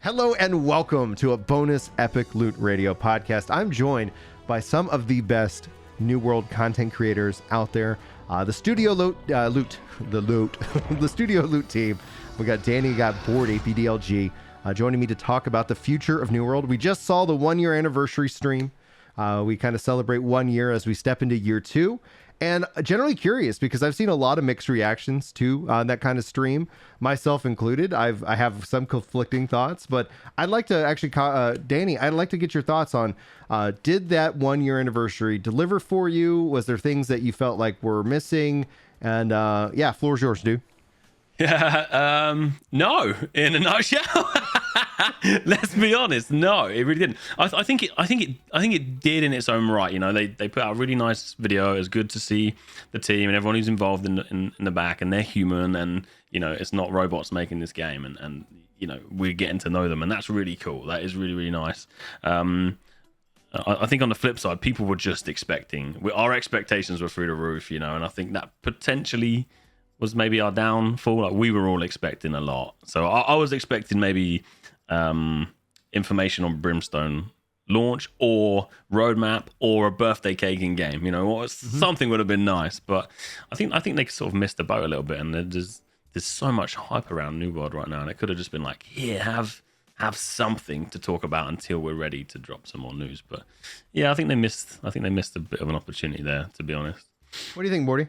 Hello and welcome to a bonus Epic Loot Radio podcast. I'm joined by some of the best New World content creators out there. The Studio Loot the Studio Loot team. We got Danneh, got Danneh, BDLG, joining me to talk about the future of New World. We just saw the 1 year anniversary stream. We kind of celebrate 1 year as we step into year two. And generally curious because I've seen a lot of mixed reactions to that kind of stream, myself included. I have some conflicting thoughts, but I'd like to actually, Danneh, I'd like to get your thoughts on, did that 1 year anniversary deliver for you? Was there things that you felt like were missing? And yeah, floor's yours, dude. Yeah, no, in a nutshell. Let's be honest. No, it really didn't. I think it did in its own right. You know, they put out a really nice video. It was good to see the team and everyone who's involved in the back, and they're human, and you know, it's not robots making this game, and you know, we're getting to know them, and that's really cool. That is really, really nice. I think on the flip side, people were just expecting. Our expectations were through the roof, you know, and I think that potentially was maybe our downfall. Like, we were all expecting a lot, so I was expecting maybe information on Brimstone launch or roadmap or a birthday cake in game. You know, something would have been nice, but I think they sort of missed the boat a little bit. And there's so much hype around New World right now, and it could have just been like, here, have something to talk about until we're ready to drop some more news. But yeah, I think they missed a bit of an opportunity there, to be honest. What do you think, Morty?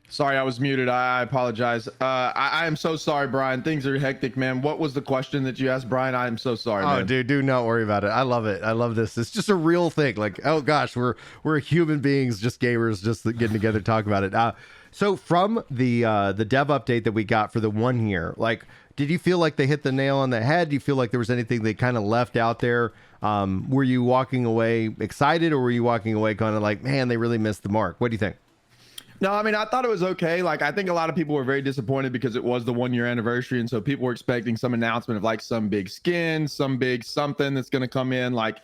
Sorry, I was muted. I apologize. I am so sorry, Brian. Things are hectic, man. What was the question that you asked, Brian? I am so sorry, man. Dude, do not worry about it. I love it. I love this. It's just a real thing. Like, oh gosh, we're human beings, just gamers, just getting together to talk about it. So from the dev update that we got for the 1 year, like, did you feel like they hit the nail on the head? Do you feel like there was anything they kind of left out there? Were you walking away excited, or were you walking away kind of like, man, they really missed the mark? What do you think? No, I mean, I thought it was okay. Like, I think a lot of people were very disappointed because it was the 1 year anniversary. And so people were expecting some announcement of like some big skin, some big something that's going to come in like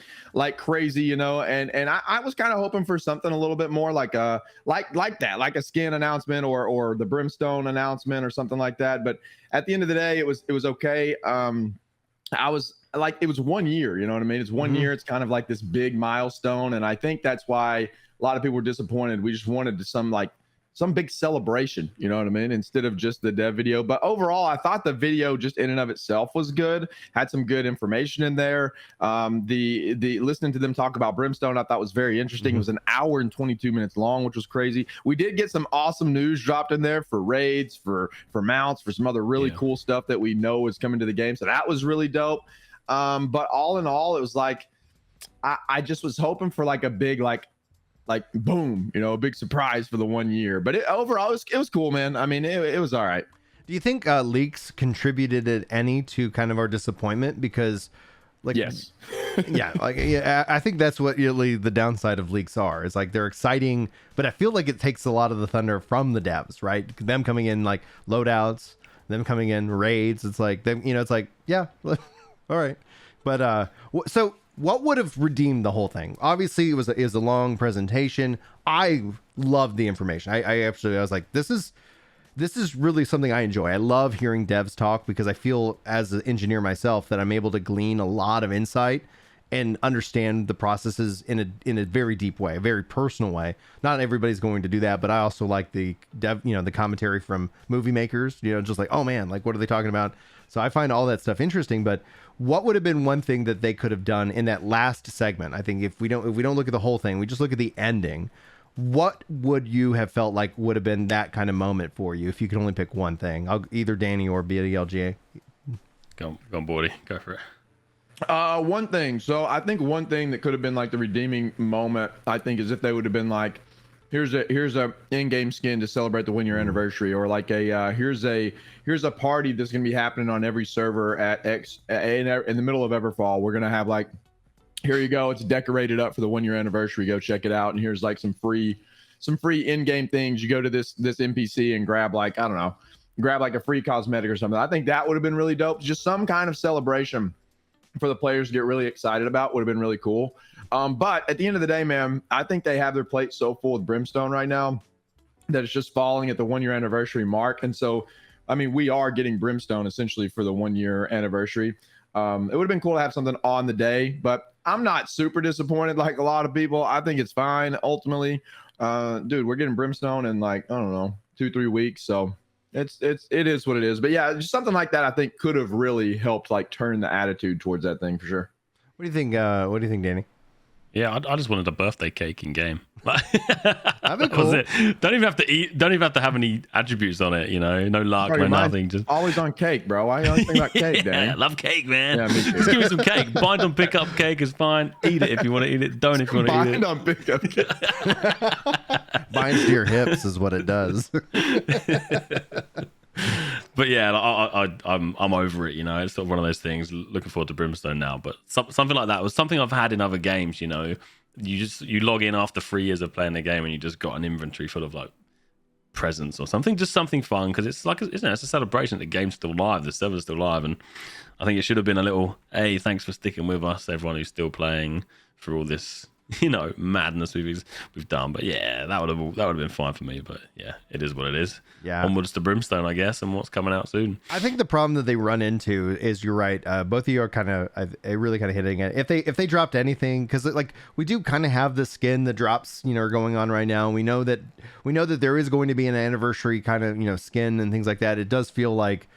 crazy, you know? And I was kind of hoping for something a little bit more like that, like a skin announcement or the Brimstone announcement or something like that. But at the end of the day, it was okay. I was like, it was 1 year, you know what I mean? It's 1 year. It's kind of like this big milestone. And I think that's why a lot of people were disappointed. We just wanted some big celebration, you know what I mean, instead of just the dev video. But overall, I thought the video just in and of itself was good, had some good information in there. The listening to them talk about Brimstone, I thought was very interesting. It was an hour and 22 minutes long, which was crazy. We did get some awesome news dropped in there for raids, for mounts, for some other really cool stuff that we know is coming to the game, so that was really dope. But all in all, it was like I just was hoping for like a big like boom, you know, a big surprise for the 1 year. But overall, it was cool, man. I mean, it was all right. Do you think leaks contributed at any to kind of our disappointment? Because, like, yes, I think that's what really the downside of leaks are. It's like they're exciting, but I feel like it takes a lot of the thunder from the devs, right? Them coming in like loadouts, them coming in raids. It's like them, you know. It's like, yeah, all right, but so. What would have redeemed the whole thing? Obviously, it was a long presentation. I loved the information. I was like, this is really something I enjoy. I love hearing devs talk because I feel as an engineer myself that I'm able to glean a lot of insight and understand the processes in a very deep way, a very personal way. Not everybody's going to do that, but I also like the the commentary from movie makers, you know, just like, oh man, like, what are they talking about? So I find all that stuff interesting. But what would have been one thing that they could have done in that last segment? I think if we don't look at the whole thing, we just look at the ending. What would you have felt like would have been that kind of moment for you if you could only pick one thing? Either Danneh or BDLG. Go on, Bordy. Go for it. One thing. So I think one thing that could have been like the redeeming moment, I think, is if they would have been like, here's a in-game skin to celebrate the 1 year anniversary, or like here's a party that's gonna be happening on every server at X in the middle of Everfall. We're gonna have like, here you go, it's decorated up for the 1 year anniversary. Go check it out, and here's like some free in-game things. You go to this NPC and grab like, I don't know, grab like a free cosmetic or something. I think that would have been really dope. Just some kind of celebration for the players to get really excited about would have been really cool. But at the end of the day, man, I think they have their plate so full with Brimstone right now that it's just falling at the 1 year anniversary mark. And so I mean, we are getting Brimstone essentially for the 1-year anniversary. It would have been cool to have something on the day, but I'm not super disappointed like a lot of people. I think it's fine ultimately. Dude, we're getting Brimstone in like, I don't know, 2-3 weeks. So it is what it is. But yeah, just something like that I think could have really helped like turn the attitude towards that thing for sure. What do you think? What do you think, Danny? Yeah, I just wanted a birthday cake in game. That'd be cool. Was it. Don't even have to eat. Don't even have to have any attributes on it. You know, no luck, Sorry, no mine's nothing. Just always on cake, bro. Why you always think about cake, yeah, Danny? I love cake, man. Yeah, me too. Just give me some cake. Bind on pick up cake is fine. Eat it if you want to eat it. Don't if you want to eat it. Bind on pickup cake. Binds to your hips is what it does. But yeah, I'm over it. You know, it's sort of one of those things. Looking forward to Brimstone now, but something like that was something I've had in other games. You know, you log in after 3 years of playing the game and you just got an inventory full of like presents or something, just something fun, because it's like, isn't it? It's a celebration that the game's still live, the server's still live, and I think it should have been a little, hey, thanks for sticking with us, everyone who's still playing for all this, you know, madness we've done. But yeah, that would have been fine for me. But yeah, it is what it is. Yeah. Onwards to Brimstone, I guess, and what's coming out soon. I think the problem that they run into is, you're right. Both of you are kind of really kind of hitting it. If they dropped anything, because like we do kind of have the skin that drops, you know, are going on right now. And we know that there is going to be an anniversary kind of, you know, skin and things like that. It does feel like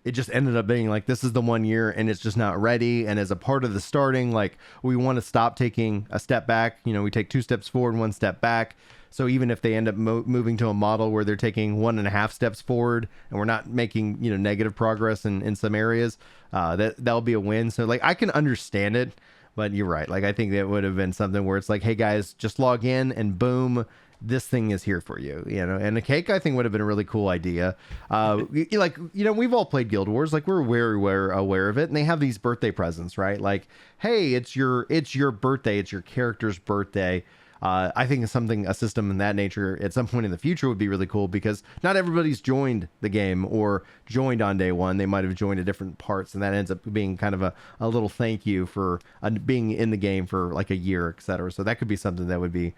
it just ended up being like, this is the 1 year and it's just not ready. And as a part of the starting, like, we want to stop taking a step back. You know, we take 2 steps forward, 1 step back. So even if they end up moving to a model where they're taking 1.5 steps forward and we're not making, you know, negative progress in some areas, that'll be a win. So like, I can understand it, but you're right. Like, I think that would have been something where it's like, hey guys, just log in and boom, this thing is here for you, you know. And a cake, I think, would have been a really cool idea. Like, you know, we've all played Guild Wars, like, we're very aware of it, and they have these birthday presents, right? Like, hey, it's your birthday, it's your character's birthday. I think a system in that nature at some point in the future would be really cool, because not everybody's joined the game or joined on day one. They might have joined at different parts, and that ends up being kind of a little thank you for being in the game for like a year, etc. So that could be something that would be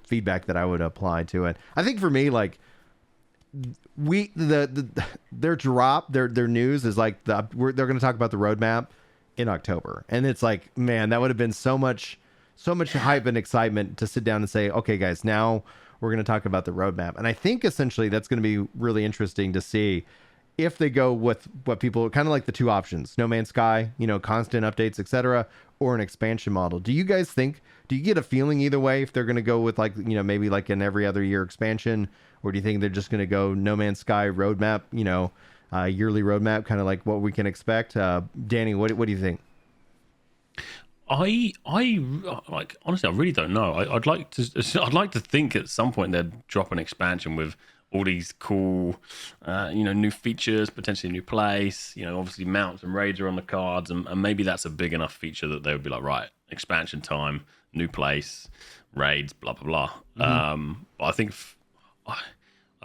feedback that I would apply to it. I think for me, like, their news is like they're going to talk about the roadmap in October, and it's like, man, that would have been so much hype and excitement to sit down and say, okay guys, now we're going to talk about the roadmap. And I think essentially that's going to be really interesting to see if they go with what people kind of like, the 2 options: No Man's Sky, you know, constant updates, etc., or an expansion model. Do you guys think, do you get a feeling either way if they're going to go with, like, you know, maybe like an every other year expansion, or do you think they're just going to go No Man's Sky roadmap, you know, yearly roadmap, kind of like what we can expect? Danny, what do you think? I like, honestly, I really don't know. I'd like to think at some point they'd drop an expansion with all these cool, you know, new features, potentially a new place. You know, obviously mounts and raids are on the cards, and maybe that's a big enough feature that they would be like, right, expansion time, new place, raids, blah blah blah. Mm-hmm. But I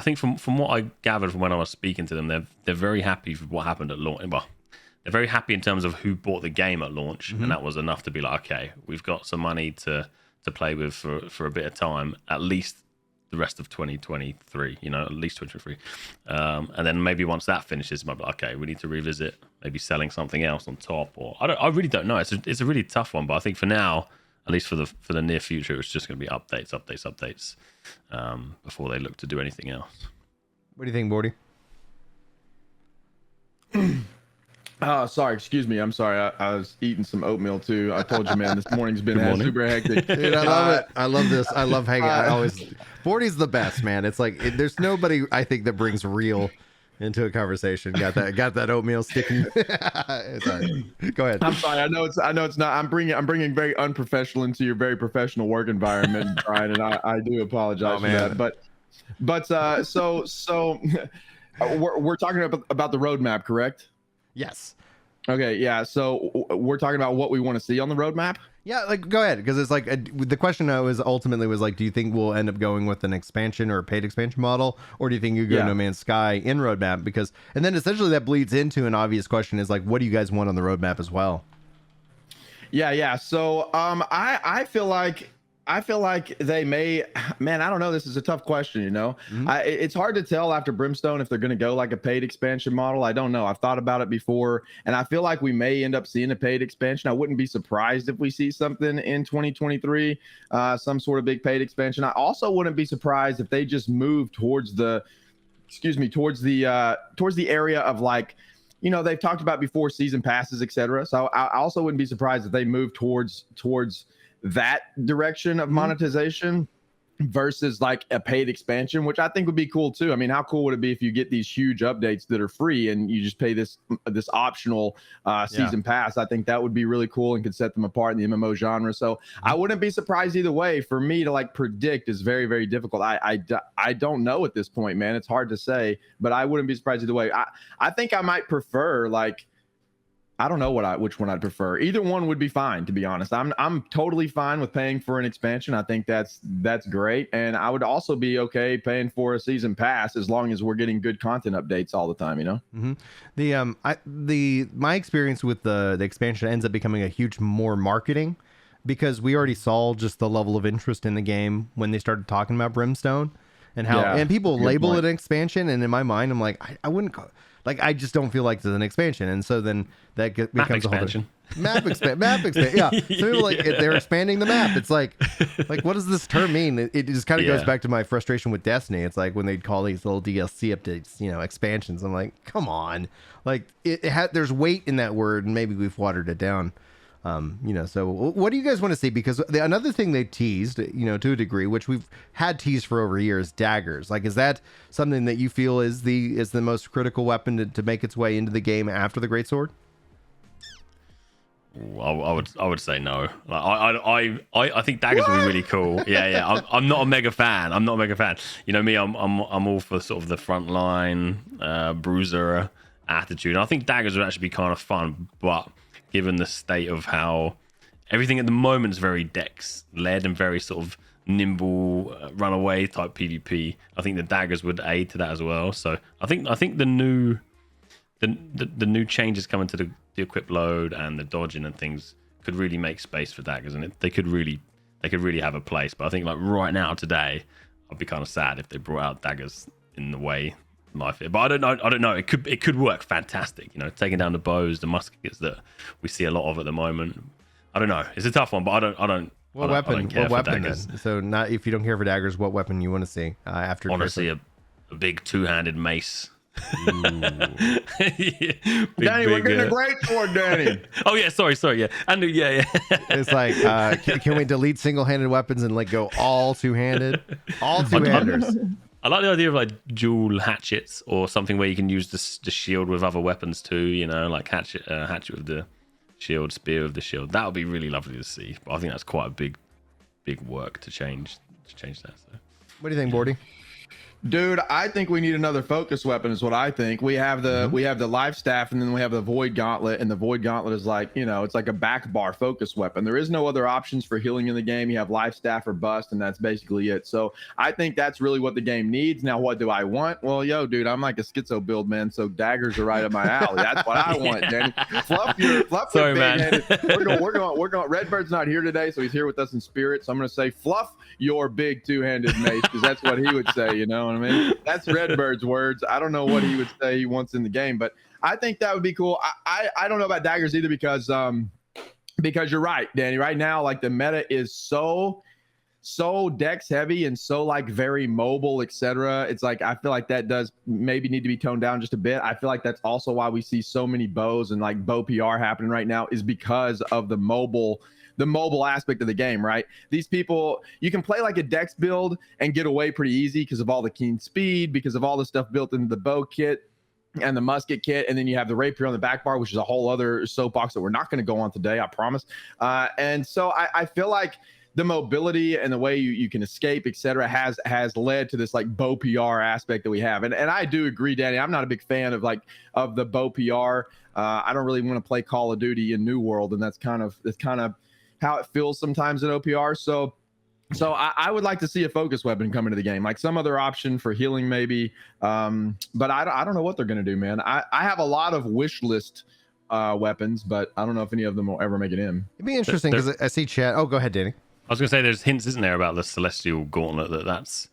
think from what I gathered from when I was speaking to them, they're very happy with what happened at launch. Well, they're very happy in terms of who bought the game at launch, and that was enough to be like, okay, we've got some money to play with for a bit of time, at least the rest of 2023, you know, at least 2023. And then maybe once that finishes, might be like, okay, we need to revisit maybe selling something else on top, or I really don't know. It's a really tough one, but I think for now, at least for the near future, it's just going to be updates before they look to do anything else. What do you think, Bordy? Sorry, excuse me. I'm sorry. I was eating some oatmeal too. I told you, man, this morning's been super hectic. Dude, I love it. I love this. I love hanging out. Bordy's the best, man. It's like, there's nobody, I think, that brings real into a conversation. Got that oatmeal sticking. Sorry. Go ahead. I'm sorry. I know it's not. I'm bringing very unprofessional into your very professional work environment, Brian, and I do apologize for that. But so we're talking about the roadmap, correct? Yes. Okay. Yeah. So we're talking about what we want to see on the roadmap. Yeah. Like, go ahead, because it's like the question was like, do you think we'll end up going with an expansion or a paid expansion model, or do you think you go No Man's Sky in roadmap? Because, and then essentially that bleeds into an obvious question is like, what do you guys want on the roadmap as well? Yeah. So I feel like I feel like they may, man, I don't know. This is a tough question, you know. It's hard to tell after Brimstone if they're going to go like a paid expansion model. I don't know. I've thought about it before, and I feel like we may end up seeing a paid expansion. I wouldn't be surprised if we see something in 2023, some sort of big paid expansion. I also wouldn't be surprised if they just move towards the, towards the area of like, you know, they've talked about before season passes, etc. So I also wouldn't be surprised if they move towards that direction of monetization versus like a paid expansion, which I think would be cool too. I mean, how cool would it be if you get these huge updates that are free and you just pay this optional season pass? I think that would be really cool and could set them apart in the MMO genre. So I wouldn't be surprised either way. For me to like predict is very, very difficult. I don't know at this point, man. It's hard to say, but I wouldn't be surprised either way. I think I might prefer like, I don't know which one I'd prefer. Either one would be fine, to be honest. I'm totally fine with paying for an expansion. I think that's great, and I would also be okay paying for a season pass as long as we're getting good content updates all the time. You know, my experience with the expansion ends up becoming a huge more marketing, because we already saw just the level of interest in the game when they started talking about Brimstone and how and people label it an expansion, and in my mind I'm like I wouldn't call. Like, I just don't feel like it's an expansion. And so then that becomes expansion. Map expansion. Yeah. So people like, they're expanding the map. It's like, what does this term mean? It just kind of goes back to my frustration with Destiny. It's like when they'd call these little DLC updates, you know, expansions. I'm like, come on. Like, there's weight in that word, and maybe we've watered it down. You know, so what do you guys want to see? Because another thing they teased, you know, to a degree, which we've had teased for over a year, is daggers. Like, is that something that you feel is the most critical weapon to make its way into the game after the Greatsword? I would say no. Like, I think daggers would be really cool. Yeah. I'm not a mega fan. You know me. I'm all for sort of the frontline bruiser attitude. I think daggers would actually be kind of fun, but given the state of how everything at the moment is very dex led and very sort of nimble runaway type PvP, I think the daggers would aid to that as well. So I think the new changes coming to the equip load and the dodging and things could really make space for daggers, and they could really have a place. But I think like right now today, I'd be kind of sad if they brought out daggers in the way life is. But I don't know. It could work fantastic. You know, taking down the bows, the muskets that we see a lot of at the moment. I don't know. It's a tough one, but I don't. What weapon then? So not if you don't care for daggers, what weapon you want to see after? Honestly, a big two-handed mace. Danny, we're getting a great sword, Danny. Oh yeah, sorry, yeah, and yeah. It's like, can we delete single-handed weapons and like go all two-handed? All two-handers. I like the idea of like dual hatchets or something where you can use the shield with other weapons too. You know, like hatchet with the shield, spear with the shield. That would be really lovely to see. But I think that's quite a big work to change that. So. What do you think, Bordy? Dude, I think we need another focus weapon is what I think. We have the life staff, and then we have the void gauntlet, and the void gauntlet is like, you know, it's like a back bar focus weapon. There is no other options for healing in the game. You have life staff or bust, and that's basically it. So I think that's really what the game needs. Now, what do I want? Well, yo, dude, I'm like a schizo build, man. So daggers are right up my alley. That's what I want, Danny. Fluff Sorry, man. We're going. Redbird's not here today, so he's here with us in spirit. So I'm going to say, fluff your big two-handed mace, because that's what he would say, you know what I mean? That's Redbird's words. I don't know what he would say he wants in the game, but I think that would be cool. I don't know about daggers either, because you're right, Danny. Right now, like the meta is so dex heavy and so like very mobile, etc. It's like I feel like that does maybe need to be toned down just a bit. I feel like that's also why we see so many bows and like bow PR happening right now, is because of the mobile aspect of the game, right? These people, you can play like a dex build and get away pretty easy because of all the keen speed, because of all the stuff built into the bow kit and the musket kit, and then you have the rapier on the back bar, which is a whole other soapbox that we're not going to go on today, I promise. And so I feel like the mobility and the way you can escape, etc., has led to this like bow PR aspect that we have. And I do agree, Danny. I'm not a big fan of the bow PR. I don't really want to play Call of Duty in New World, and that's kind of how it feels sometimes in OPR. So I would like to see a focus weapon come into the game, like some other option for healing maybe. But I don't know what they're going to do, man. I have a lot of wish list weapons, but I don't know if any of them will ever make it in. It'd be interesting because I see chat. Oh, go ahead, Danny. I was gonna say there's hints, isn't there, about the Celestial Gauntlet that's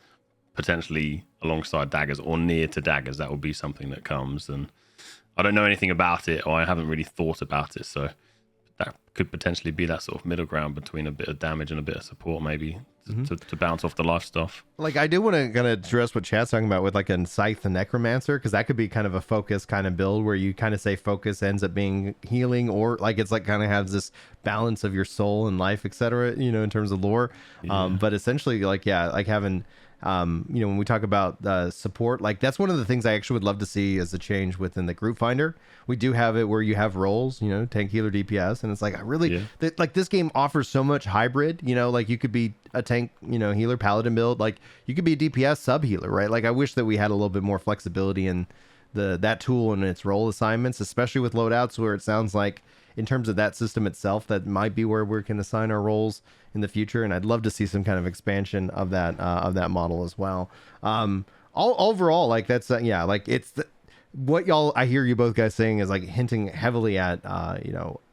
potentially alongside daggers or near to daggers. That will be something that comes, and I don't know anything about it, or I haven't really thought about it, so that could potentially be that sort of middle ground between a bit of damage and a bit of support, maybe to bounce off the life stuff. Like, I do want to kind of address what Chad's talking about with like a Scythe and Necromancer, because that could be kind of a focus kind of build where you kind of say focus ends up being healing, or like it's like kind of has this balance of your soul and life, etc. You know, in terms of lore. But essentially, like, yeah, like having. When we talk about support, like that's one of the things I actually would love to see as a change within the group finder. We do have it where you have roles, tank, healer, DPS, and it's like like this game offers so much hybrid. Like you could be a tank, healer, paladin build, like you could be a DPS sub healer, right? Like I wish that we had a little bit more flexibility in that tool and its role assignments, especially with loadouts, where it sounds like in terms of that system itself, that might be where we can assign our roles in the future. And I'd love to see some kind of expansion of that model as well. Overall, like that's like it's what I hear you both guys saying is like hinting heavily at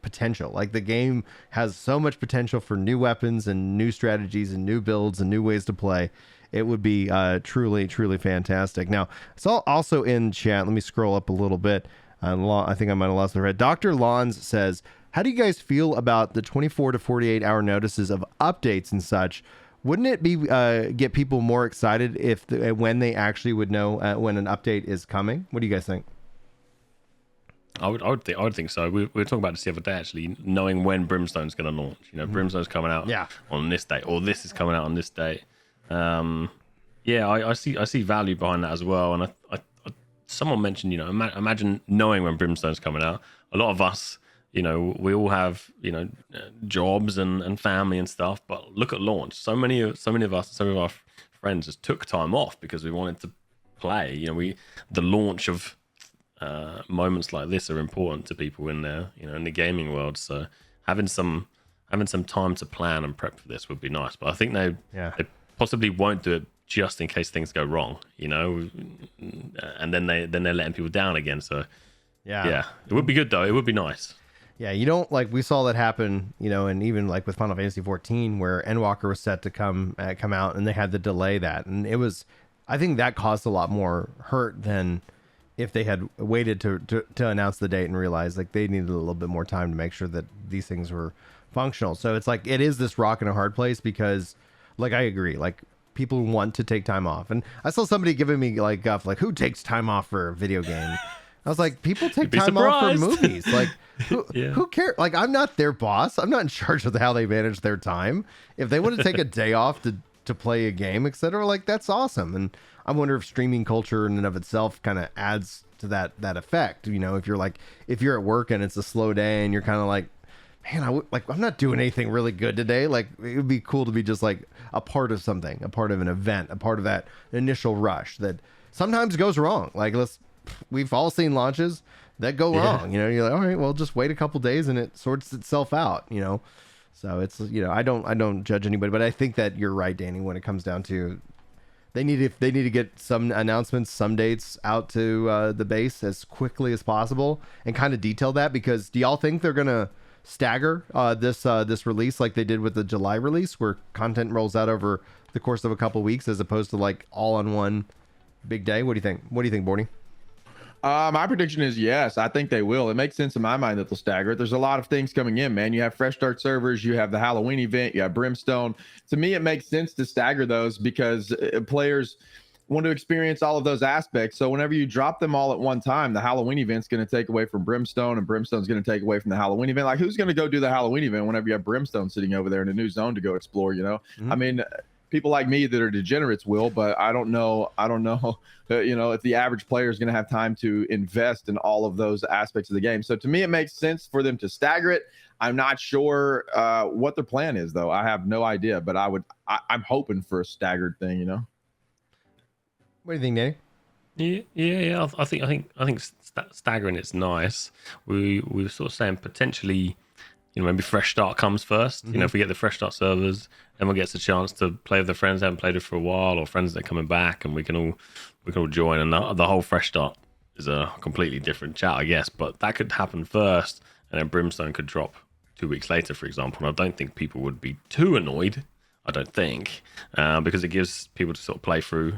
potential. Like the game has so much potential for new weapons and new strategies and new builds and new ways to play. It would be truly, truly fantastic. Now, it's also in chat. Let me scroll up a little bit. I think I might have lost the red. Dr. Lawns says, how do you guys feel about the 24 to 48 hour notices of updates and such? Wouldn't it be get people more excited when they actually would know when an update is coming? What do you guys think? I would think so. We were talking about this the other day, actually, knowing when Brimstone's going to launch. Brimstone's coming out on this date, or this is coming out on this date. I see value behind that as well. And I someone mentioned, imagine knowing when Brimstone's coming out. A lot of us, we all have, jobs and family and stuff. But look at launch. So many of us, some of our friends just took time off because we wanted to play. The launch of moments like this are important to people in their, in the gaming world. So having some time to plan and prep for this would be nice. But I think they possibly won't do it just in case things go wrong, and then they're letting people down again. So it would be good though. It would be nice. Yeah, we saw that happen, and even like with Final Fantasy 14, where Endwalker was set to come out, and they had to delay that, and I think that caused a lot more hurt than if they had waited to announce the date and realized like they needed a little bit more time to make sure that these things were functional. So it's like it is this rock and a hard place because, like, I agree, like people want to take time off, and I saw somebody giving me like guff, like who takes time off for a video game. I was like, people take time off for movies. Like, who cares? Like, I'm not their boss. I'm not in charge of how they manage their time. If they want to take a day off to play a game, etc., like that's awesome. And I wonder if streaming culture in and of itself kind of adds to that effect. If you're at work and it's a slow day and you're kind of like, man, I'm not doing anything really good today. Like, it would be cool to be just like a part of something, a part of an event, a part of that initial rush that sometimes goes wrong. Like, we've all seen launches that go wrong. You're like, all right, well, just wait a couple days and it sorts itself out. So it's I don't judge anybody, but I think that you're right, Danny, when it comes down to they need to get some announcements, some dates out to the base as quickly as possible and kind of detail that, because do y'all think they're gonna stagger this release like they did with the July release, where content rolls out over the course of a couple weeks as opposed to like all on one big day? What do you think? What do you think, Borny? My prediction is yes. I think they will. It makes sense in my mind that they'll stagger it. There's a lot of things coming in, man. You have fresh start servers, you have the Halloween event, you have Brimstone. To me, it makes sense to stagger those because players want to experience all of those aspects. So whenever you drop them all at one time, the Halloween event's going to take away from Brimstone, and Brimstone's going to take away from the Halloween event. Like, who's going to go do the Halloween event whenever you have Brimstone sitting over there in a new zone to go explore? I mean, people like me that are degenerates will, but I don't know, if the average player is going to have time to invest in all of those aspects of the game. So to me, it makes sense for them to stagger it. I'm not sure what their plan is, though. I have no idea, but I'm hoping for a staggered thing, What do you think, Danny? Yeah. I think staggering it's nice. We were sort of saying potentially, maybe fresh start comes first. If we get the fresh start servers, everyone gets a chance to play with their friends that haven't played it for a while, or friends that are coming back, and we can all join. And the whole fresh start is a completely different chat, I guess. But that could happen first, and then Brimstone could drop 2 weeks later, for example. And I don't think people would be too annoyed. I don't think, because it gives people to sort of play through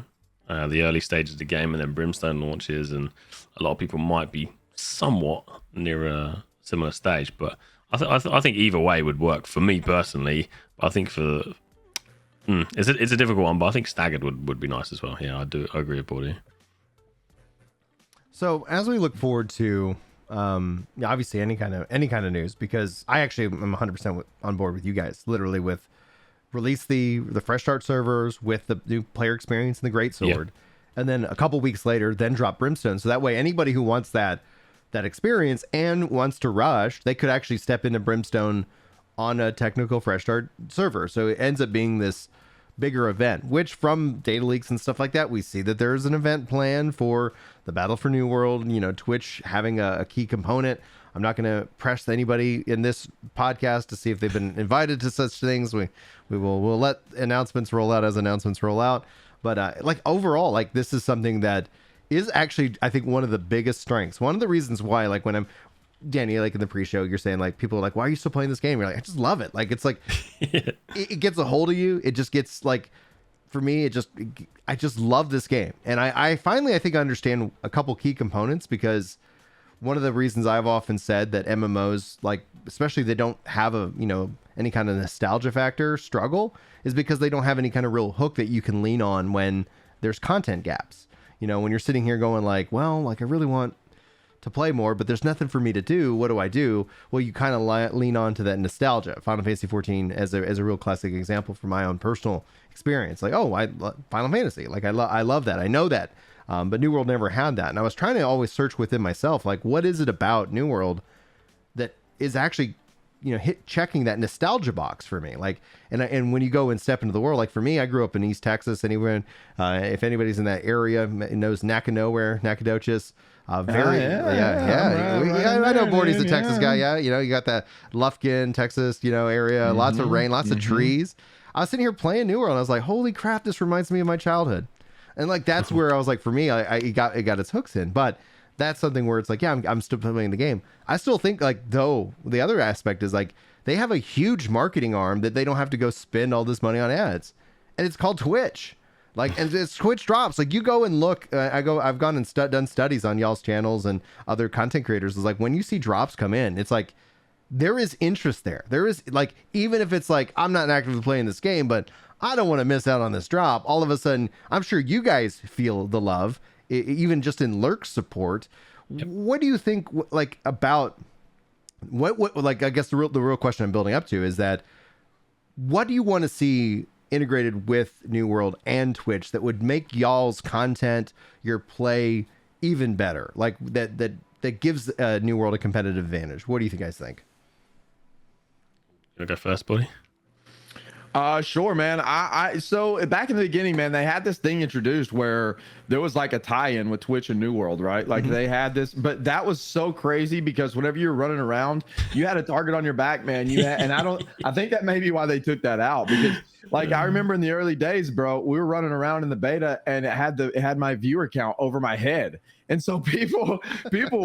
the early stages of the game, and then Brimstone launches, and a lot of people might be somewhat near a similar stage. But I think either way would work for me personally. But I think for it's a difficult one, but I think staggered would be nice as well. Yeah, I agree with Bordy. So as we look forward to obviously any kind of news, because I actually am 100% on board with you guys, literally with release the fresh start servers with the new player experience and the great sword, and then a couple weeks later then drop Brimstone, so that way anybody who wants that experience and wants to rush, they could actually step into Brimstone on a technical fresh start server. So it ends up being this bigger event, which from data leaks and stuff like that, we see that there's an event planned for the Battle for New World, Twitch having a key component. I'm not going to press anybody in this podcast to see if they've been invited to such things. We'll let announcements roll out as announcements roll out. But overall, this is something that is actually, I think, one of the biggest strengths. One of the reasons why, when I'm Danny, in the pre-show, you're saying people are like, why are you still playing this game? You're like, I just love it. It's it gets a hold of you. It just gets for me, I just love this game. And I finally, I think I understand a couple key components, because one of the reasons I've often said that MMOs, especially they don't have any kind of nostalgia factor struggle, is because they don't have any kind of real hook that you can lean on when there's content gaps. When you're sitting here going I really want to play more, but there's nothing for me to do. What do I do? Well, you kind of lean on to that nostalgia. Final Fantasy 14 as a real classic example from my own personal experience. Final Fantasy. I love that. I know that. But New World never had that. And I was trying to always search within myself, what is it about New World that is actually, checking that nostalgia box for me? And when you go and step into the world, for me, I grew up in East Texas. Anywhere, if anybody's in that area knows Nacogdoches. I know Bordy's a Texas guy. Yeah, you got that Lufkin, Texas, area, lots of rain, lots of trees. I was sitting here playing New World, and I was like, holy crap, this reminds me of my childhood. And that's where I was for me, it got its hooks in. But that's something where it's I'm still playing the game. I still think though the other aspect is they have a huge marketing arm that they don't have to go spend all this money on ads, and it's called Twitch. And it's Twitch drops. You go and look. I've gone and done studies on y'all's channels and other content creators. It's when you see drops come in, it's there is interest there. There is even if it's I'm not actively playing this game, but I don't want to miss out on this drop. All of a sudden, I'm sure you guys feel the love, even just in lurk support. Yep. What do you think about what I guess the real question I'm building up to is that what do you want to see integrated with New World and Twitch that would make y'all's content, your play, even better? That gives New World a competitive advantage. What do you guys think? You want to go first, buddy? Sure, man. So back in the beginning, man, they had this thing introduced where there was a tie-in with Twitch and New World, right? They had this, but that was so crazy because whenever you're running around, you had a target on your back, man. I think that may be why they took that out, because I remember in the early days, bro, we were running around in the beta and it had my viewer count over my head. And so people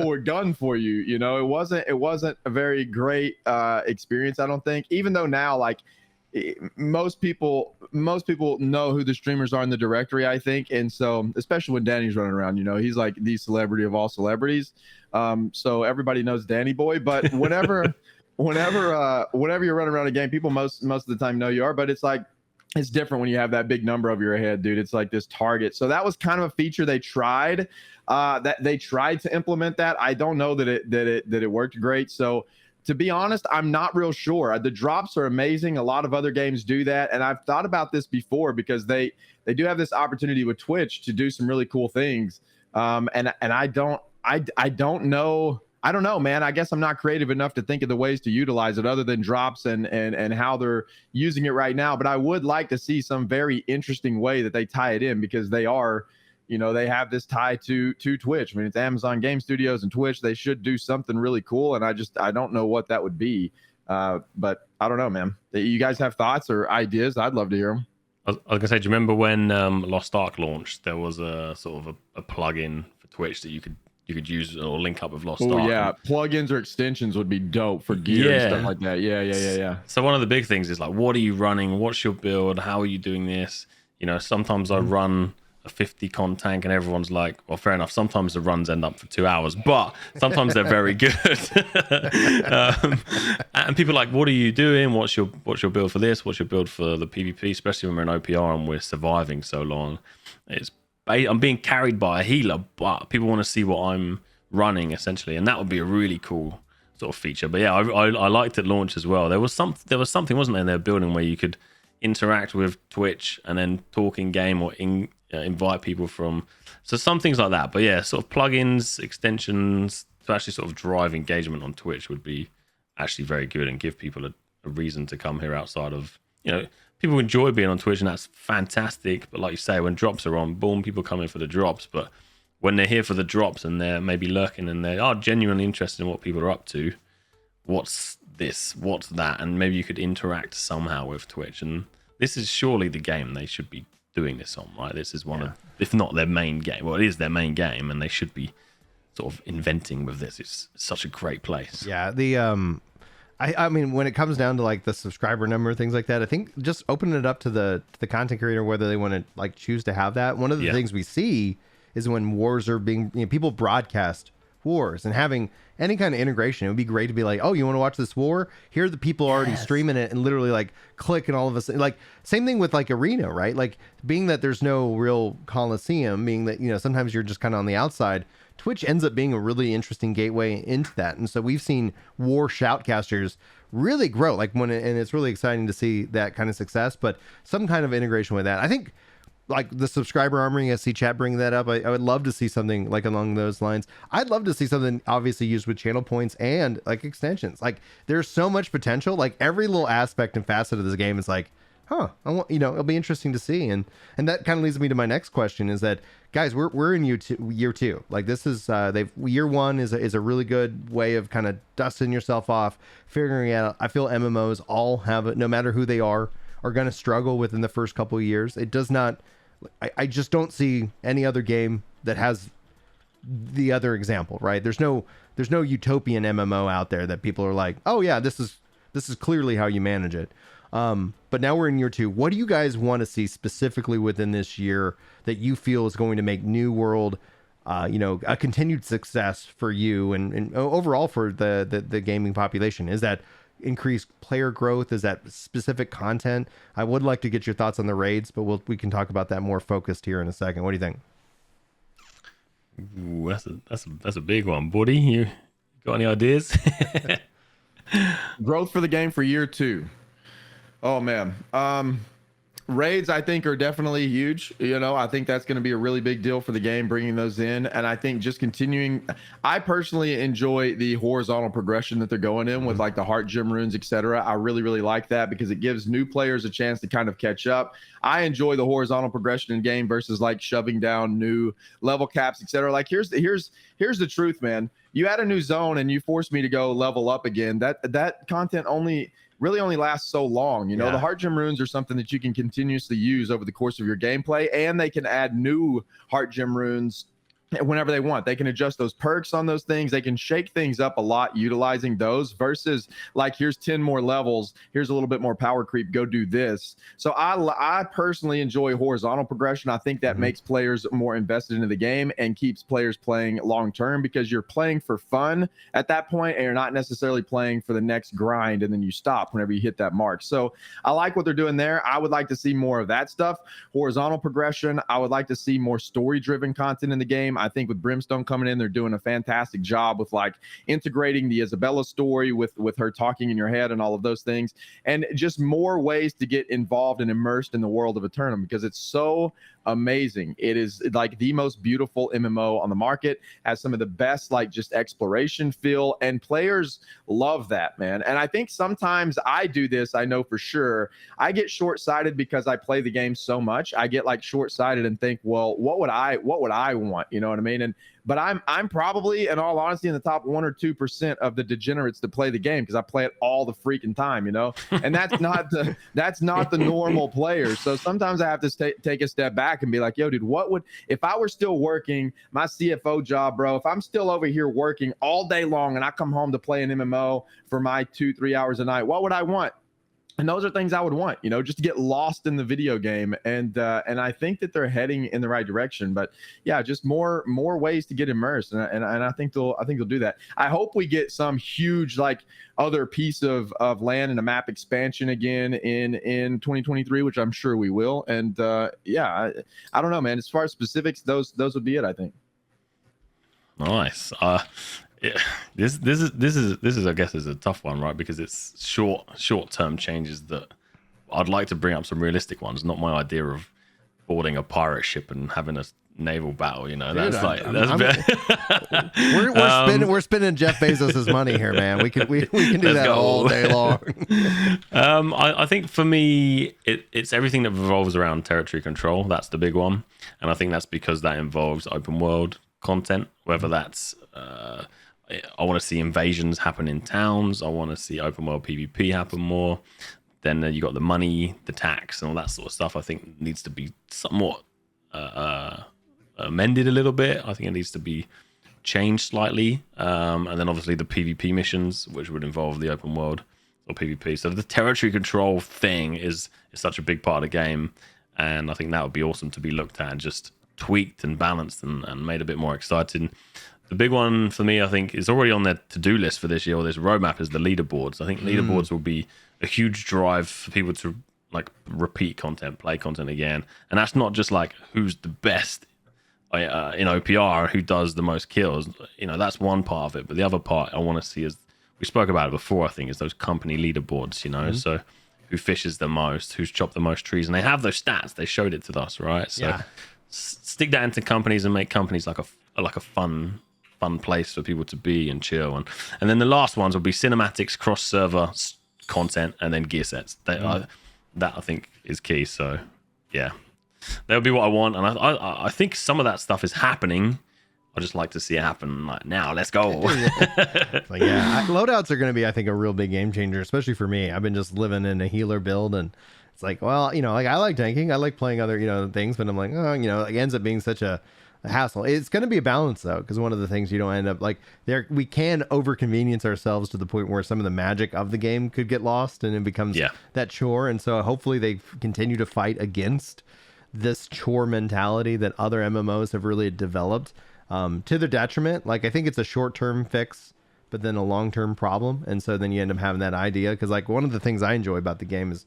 were gunning for you, it wasn't a very great experience, I don't think, even though now most people know who the streamers are in the directory, I think. And so especially when Danny's running around, he's the celebrity of all celebrities. So everybody knows Danny Boy, but whenever you're running around a game, people most of the time know you are, but it's it's different when you have that big number over your head, dude. It's this target. So that was kind of a feature they tried, to implement that. I don't know that it worked great. So to be honest, I'm not real sure. The drops are amazing. A lot of other games do that. And I've thought about this before because they do have this opportunity with Twitch to do some really cool things. And I don't know. I don't know, man. I guess I'm not creative enough to think of the ways to utilize it other than drops and how they're using it right now. But I would like to see some very interesting way that they tie it in, because they are, they have this tie to Twitch. I mean, it's Amazon Game Studios and Twitch. They should do something really cool. And I don't know what that would be. But I don't know, man. You guys have thoughts or ideas? I'd love to hear them. I was going to say, do you remember when Lost Ark launched? There was a sort of a plugin for Twitch that you could you could use or link up with Lost Oh Ark. yeah, plugins or extensions would be dope for gear and stuff like that. Yeah. So one of the big things is like, what are you running? What's your build? How are you doing this? You know, sometimes I run a 50 con tank and everyone's like, well, fair enough. Sometimes the runs end up for 2 hours, but sometimes they're very good. And people are like, what are you doing? What's your build for this? What's your build for the PvP? Especially when we're in OPR and we're surviving so long. I'm being carried by a healer, but people want to see what I'm running essentially, and that would be a really cool sort of feature. But yeah, I liked at launch as well. There was something, wasn't there, in their building where you could interact with Twitch and then talk in game or invite people from. So some things like that. But yeah, sort of plugins, extensions to actually sort of drive engagement on Twitch would be actually very good and give people a reason to come here outside of, you know, people enjoy being on Twitch and that's fantastic. But like you say, when drops are on, boom, people come in for the drops. But when they're here for the drops and they're maybe lurking and they are genuinely interested in what people are up to, what's this, what's that, and maybe you could interact somehow with Twitch. And this is surely the game they should be doing this on, right? This is one of, if not their main game, well, it is their main game, and they should be sort of inventing with this. It's such a great place. Yeah, the I mean, when it comes down to like the subscriber number and things like that, I think just opening it up to the content creator, whether they want to like choose to have that. One of the things we see is when wars are being, you know, people broadcast wars, and having any kind of integration, it would be great to be like, oh, you want to watch this war? Here are the people already streaming it, and literally like click, and all of us, like same thing with like Arena, right? Like being that there's no real Coliseum, being that, you know, sometimes you're just kind of on the outside. Twitch ends up being a really interesting gateway into that. And so we've seen war shoutcasters really grow, like and it's really exciting to see that kind of success, but some kind of integration with that. I think like the subscriber armoring, I see chat bring that up. I would love to see something like along those lines. I'd love to see something obviously used with channel points and like extensions. Like there's so much potential, like every little aspect and facet of this game is like, I want, you know, it'll be interesting to see. And that kind of leads me to my next question is that, guys, we're in year two. Like this is, year one is a really good way of kind of dusting yourself off, figuring out. I feel MMOs all have it, no matter who they are going to struggle within the first couple of years. It does not, I just don't see any other game that has the other example, right? There's no utopian MMO out there that people are like, oh yeah, this is clearly how you manage it. But now we're in year two. What do you guys want to see specifically within this year that you feel is going to make New World, you know, a continued success for you and overall for the gaming population? Is that increased player growth? Is that specific content? I would like to get your thoughts on the raids, but we can talk about that more focused here in a second. What do you think? Ooh, that's a big one, buddy. You got any ideas? Growth for the game for year two. Oh man. Raids, I think, are definitely huge. You know, I think that's going to be a really big deal for the game, bringing those in. And I think just continuing, I personally enjoy the horizontal progression that they're going in with, like the heart gem runes, etc. I really, really like that because it gives new players a chance to kind of catch up. I enjoy the horizontal progression in game versus like shoving down new level caps, etc. Like here's the truth, man. You add a new zone and you force me to go level up again. That content really only lasts so long. You know, the heart gem runes are something that you can continuously use over the course of your gameplay, and they can add new heart gem runes whenever they want. They can adjust those perks on those things. They can shake things up a lot utilizing those versus like, here's 10 more levels. Here's a little bit more power creep. Go do this. So I personally enjoy horizontal progression. I think that makes players more invested into the game and keeps players playing long term, because you're playing for fun at that point and you're not necessarily playing for the next grind and then you stop whenever you hit that mark. So I like what they're doing there. I would like to see more of that stuff. Horizontal progression. I would like to see more story driven content in the game. I think with Brimstone coming in, they're doing a fantastic job with like integrating the Isabella story with her talking in your head and all of those things, and just more ways to get involved and immersed in the world of Eternum, because it's so amazing. It is like the most beautiful MMO on the market, has some of the best like just exploration feel, and players love that, man. And I think sometimes I do this, I know for sure, I get short-sighted because I play the game so much. I get like short-sighted and think, well, what would I want? You know know what I mean? But I'm probably, in all honesty, in the top 1 or 2% of the degenerates that play the game, because I play it all the freaking time, you know. And that's not the normal player. So sometimes I have to take a step back and be like, yo, dude, what would, if I were still working my CFO job, bro, if I'm still over here working all day long and I come home to play an MMO for my 2-3 hours a night, what would I want? And those are things I would want, you know, just to get lost in the video game. And I think that they're heading in the right direction. But yeah, just more ways to get immersed. And I think they'll do that. I hope we get some huge, like, other piece of land and a map expansion again in 2023, which I'm sure we will. And yeah, I don't know, man. As far as specifics, those would be it, I think. Nice. Yeah, this is I guess is a tough one, right? Because it's short term changes that I'd like to bring up some realistic ones. Not my idea of boarding a pirate ship and having a naval battle. You know, Dude, that's we're spending Jeff Bezos's money here, man. We can do that all day long. I think for me, it's everything that revolves around territory control. That's the big one, and I think that's because that involves open world content, whether that's I want to see invasions happen in towns. I want to see open world PvP happen more. Then you got the money, the tax, and all that sort of stuff. I think needs to be somewhat amended a little bit. I think it needs to be changed slightly. And then obviously the PvP missions, which would involve the open world or PvP. So the territory control thing is such a big part of the game, and I think that would be awesome to be looked at and just tweaked and balanced and made a bit more exciting. The big one for me, I think, is already on their to-do list for this year, or this roadmap, is the leaderboards. I think leaderboards will be a huge drive for people to like repeat content, play content again. And that's not just like who's the best in OPR, who does the most kills. You know, that's one part of it. But the other part I want to see is, we spoke about it before, I think, is those company leaderboards, you know. So who fishes the most, who's chopped the most trees. And they have those stats. They showed it to us, right? So stick that into companies and make companies like a fun place for people to be and chill. And then the last ones will be cinematics, cross server content, and then gear sets. That I think is key. So yeah, that'll be what I want. And I think some of that stuff is happening. I just like to see it happen like now. Let's go. Loadouts are going to be, I think, a real big game changer, especially for me. I've been just living in a healer build, and it's like, well, you know, like I like tanking, I like playing other, you know, things, but I'm like, oh, you know, it ends up being such a hassle. It's going to be a balance though, because one of the things you don't end up like we can over convenience ourselves to the point where some of the magic of the game could get lost, and it becomes that chore. And so hopefully they continue to fight against this chore mentality that other MMOs have really developed, to their detriment. Like, I think it's a short-term fix, but then a long-term problem. And so then you end up having that idea, because like one of the things I enjoy about the game is,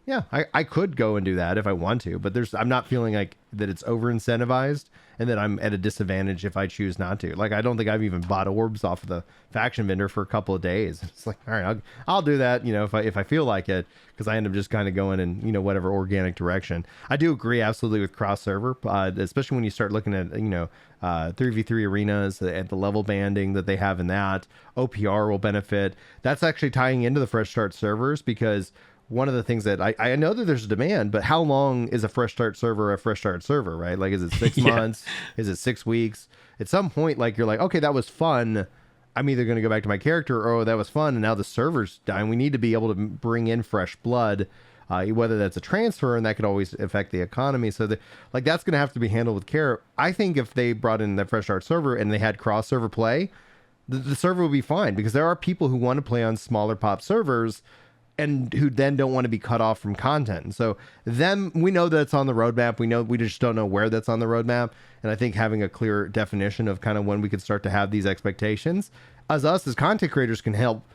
yeah, I could go and do that if I want to, but I'm not feeling like that it's over incentivized and that I'm at a disadvantage if I choose not to. Like, I don't think I've even bought orbs off of the faction vendor for a couple of days. It's like, all right, I'll do that, you know, if I feel like it, because I end up just kind of going in, you know, whatever organic direction. I do agree absolutely with cross server, especially when you start looking at, you know, 3v3 arenas, at the level banding that they have in that. OPR will benefit. That's actually tying into the fresh start servers, because one of the things that I know that there's a demand, but how long is a fresh start server, right? Like, is it 6 months? Is it 6 weeks? At some point, like, you're like, okay, that was fun. I'm either going to go back to my character, or, oh, that was fun, and now the server's dying. We need to be able to bring in fresh blood, whether that's a transfer, and that could always affect the economy. So that's going to have to be handled with care. I think if they brought in the fresh start server and they had cross server play, the server would be fine, because there are people who want to play on smaller pop servers and who then don't want to be cut off from content. And so then we know that it's on the roadmap. We just don't know where that's on the roadmap. And I think having a clear definition of kind of when we could start to have these expectations as content creators can help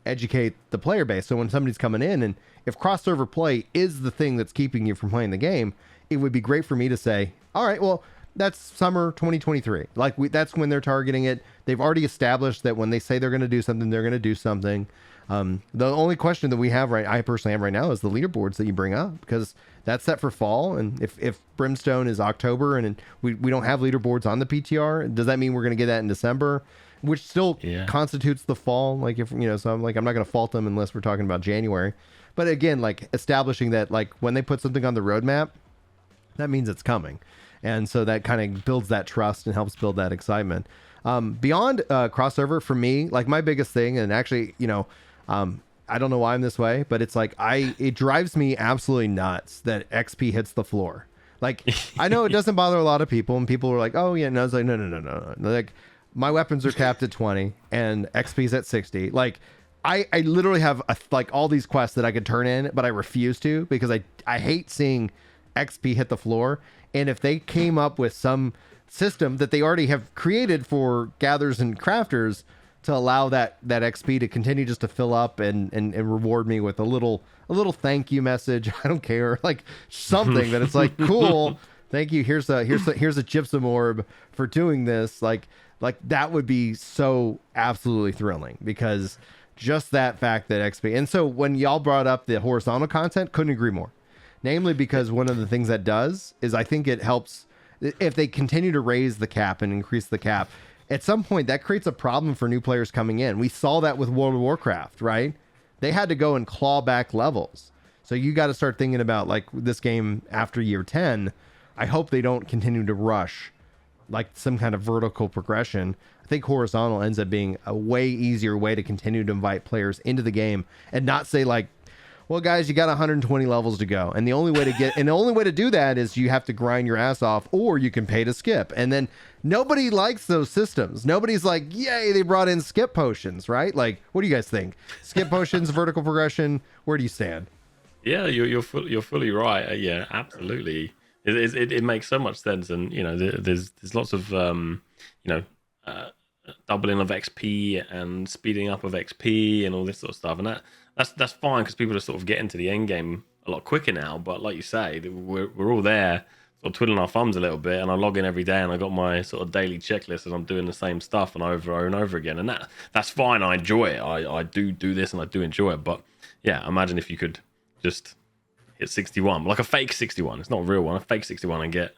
educate the player base. So when somebody's coming in, and if cross server play is the thing that's keeping you from playing the game, it would be great for me to say, all right, well, that's summer 2023. Like, that's when they're targeting it. They've already established that when they say they're going to do something, they're going to do something. The only question that we have I personally have right now is the leaderboards that you bring up, because that's set for fall. And if Brimstone is October and we don't have leaderboards on the PTR, does that mean we're going to get that in December, which still constitutes the fall? Like, if, you know, so I'm not going to fault them unless we're talking about January. But again, like, establishing that, like, when they put something on the roadmap, that means it's coming. And so that kind of builds that trust and helps build that excitement. Beyond crossover, for me, like my biggest thing, and actually, I don't know why I'm this way, but it's like it drives me absolutely nuts that XP hits the floor. Like, I know it doesn't bother a lot of people, and people are like, oh yeah, no, it's like, no. Like, my weapons are capped at 20 and XP's at 60. Like, I literally have like all these quests that I could turn in, but I refuse to because I hate seeing XP hit the floor. And if they came up with some system that they already have created for gatherers and crafters to allow that XP to continue just to fill up and reward me with a little thank you message, I don't care, like something that it's like, cool, thank you, here's a gypsum orb for doing this, like that would be so absolutely thrilling, because just that fact that XP. And so when y'all brought up the horizontal content, couldn't agree more. Namely because one of the things that does is, I think it helps if they continue to raise the cap and increase the cap. At some point, that creates a problem for new players coming in. We saw that with World of Warcraft, right? They had to go and claw back levels. So you got to start thinking about, like, this game after year 10. I hope they don't continue to rush like some kind of vertical progression. I think horizontal ends up being a way easier way to continue to invite players into the game and not say like, well, guys, you got 120 levels to go. And the only way to do that is you have to grind your ass off, or you can pay to skip. And then nobody likes those systems. Nobody's like, yay, they brought in skip potions, right? Like, what do you guys think? Skip potions, vertical progression, where do you stand? Yeah, you're fully right. Yeah, absolutely. It makes so much sense. And, there's lots of, doubling of XP and speeding up of XP and all this sort of stuff. And that's fine because people are sort of getting to the end game a lot quicker now. But like you say, we're all there sort of twiddling our thumbs a little bit, and I log in every day and I got my sort of daily checklist and I'm doing the same stuff and over and over again. And that's fine. I enjoy it. I do this and I do enjoy it. But yeah, imagine if you could just hit 61, like a fake 61. It's not a real one, a fake 61, and get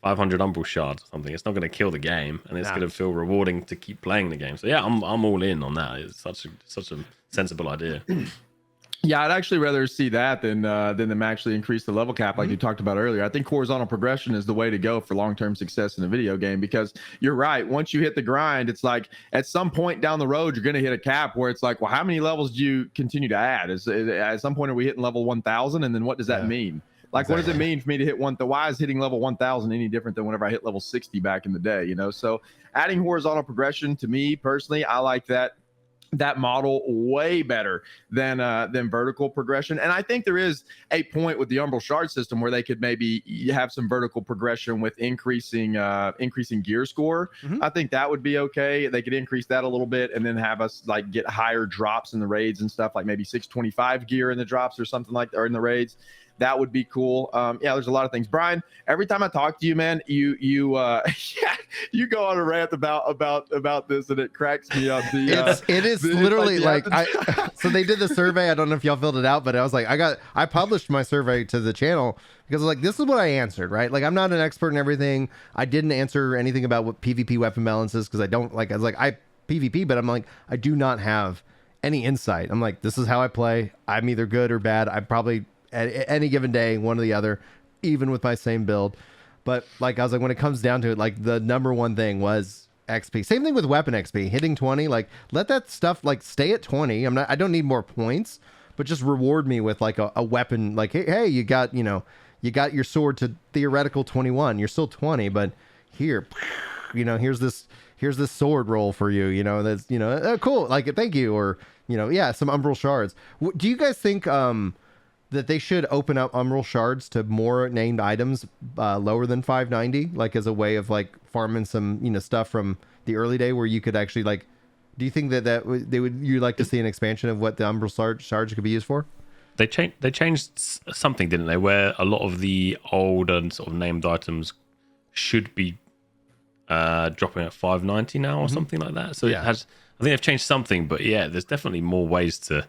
500 umbral shards or something. It's not going to kill the game, and it's going to feel rewarding to keep playing the game. So yeah, I'm all in on that. It's such a sensible idea. Yeah, I'd actually rather see that than them actually increase the level cap like you talked about earlier. I think horizontal progression is the way to go for long-term success in a video game, because you're right. Once you hit the grind, it's like at some point down the road, you're going to hit a cap where it's like, well, how many levels do you continue to add? At some point, are we hitting level 1,000? And then what does that mean? Like, what does it mean for me to hit why is hitting level 1,000 any different than whenever I hit level 60 back in the day? So adding horizontal progression, to me personally, I like that model way better than vertical progression. And I think there is a point with the umbral shard system where they could maybe have some vertical progression with increasing gear score. I think that would be okay. They could increase that a little bit and then have us like get higher drops in the raids and stuff, like maybe 625 gear in the drops or something like that, or in the raids. That would be cool. There's a lot of things. Brian, every time I talk to you, man, you go on a rant about this, and it cracks me up. It is literally like so they did the survey. I don't know if y'all filled it out, but I was like, I published my survey to the channel because like, this is what I answered, right? Like, I'm not an expert in everything. I didn't answer anything about what PvP weapon balances because I don't like. I was like, I PvP, but I'm like, I do not have any insight. I'm like, this is how I play. I'm either good or bad. I probably at any given day, one or the other, even with my same build. But like, I was like, when it comes down to it, like the number one thing was XP. Same thing with weapon XP, hitting 20, like let that stuff like stay at 20. I don't need more points, but just reward me with like a weapon. Like, hey, you got your sword to theoretical 21. You're still 20, but here, here's this sword roll for you. That's, cool. Like, thank you. Or, some umbral shards. Do you guys think, that they should open up umbral shards to more named items lower than 590, like as a way of like farming some stuff from the early day where you could actually like, do you think you'd like to see an expansion of what the umbral shards could be used for? They changed something, didn't they, where a lot of the old and sort of named items should be dropping at 590 now or something like that. So I think they've changed something, but yeah, there's definitely more ways to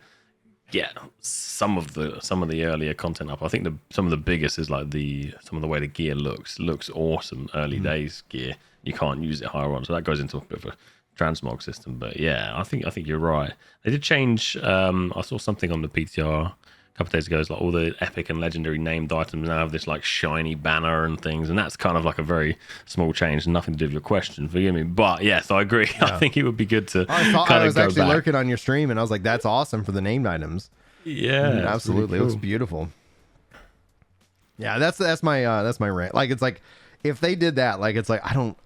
get some of the earlier content up. I think some of the biggest is like some of the way the gear looks awesome. Early days gear, you can't use it higher on, so that goes into a bit of a transmog system. But yeah, I think you're right. They did change. I saw something on the PTR couple of days ago, is like all the epic and legendary named items now have this like shiny banner and things, and that's kind of like a very small change, nothing to do with your question, forgive me. But yes, I agree. I think it would be good to I was actually lurking on your stream, and I was like, that's awesome for the named items. Yeah, absolutely. Really cool. It looks beautiful. Yeah, that's my rant. Like, it's like, if they did that, like, it's like, I don't,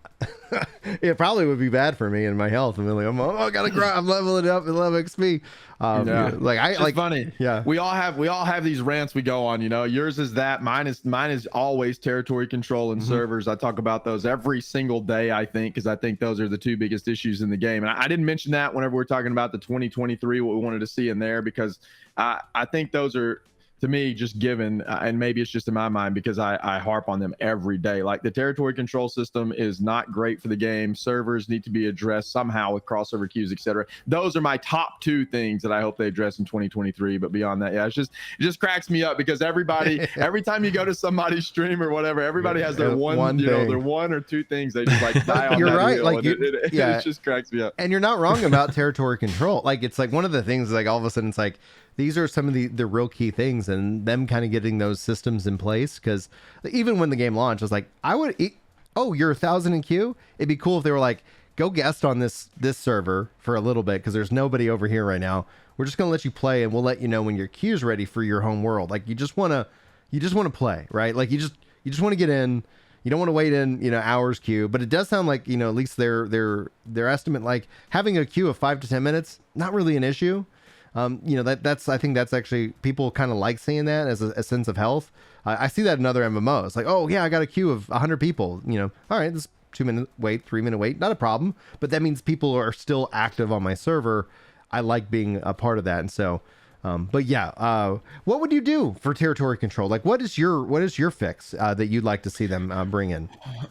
it probably would be bad for me and my health. I'm like, I gotta grind. I'm leveling it up at 11 XP. Like funny. Yeah, we all have these rants we go on. You know, yours is that. Mine is always territory control and servers. I talk about those every single day. I think because I think those are the two biggest issues in the game. And I didn't mention that whenever we're talking about the 2023, what we wanted to see in there, because I think those are, to me, just given, and maybe it's just in my mind because I harp on them every day. Like, the territory control system is not great for the game. Servers need to be addressed somehow with crossover queues, etc. Those are my top two things that I hope they address in 2023. But beyond that, yeah, it just cracks me up because everybody, every time you go to somebody's stream or whatever, everybody has their their one or two things they just like die on. You're that right. wheel, like, it just cracks me up. And you're not wrong about territory control. Like, it's like one of the things, like, all of a sudden it's like, these are some of the real key things, and them kind of getting those systems in place. Because even when the game launched, I was like, you're 1,000 in queue. It'd be cool if they were like, go guest on this server for a little bit because there's nobody over here right now. We're just gonna let you play, and we'll let you know when your queue's ready for your home world. Like, you just wanna play, right? Like, you just want to get in. You don't want to wait in, hours queue. But it does sound like, at least their estimate, like having a queue of 5 to 10 minutes, not really an issue. I think that's actually, people kind of like seeing that as a sense of health. I see that in other MMOs. Like, oh yeah, I got a queue of 100 people. All right, this 2-minute wait, 3-minute wait, not a problem. But that means people are still active on my server. I like being a part of that, and so. But yeah, what would you do for territory control? Like, what is your fix that you'd like to see them bring in?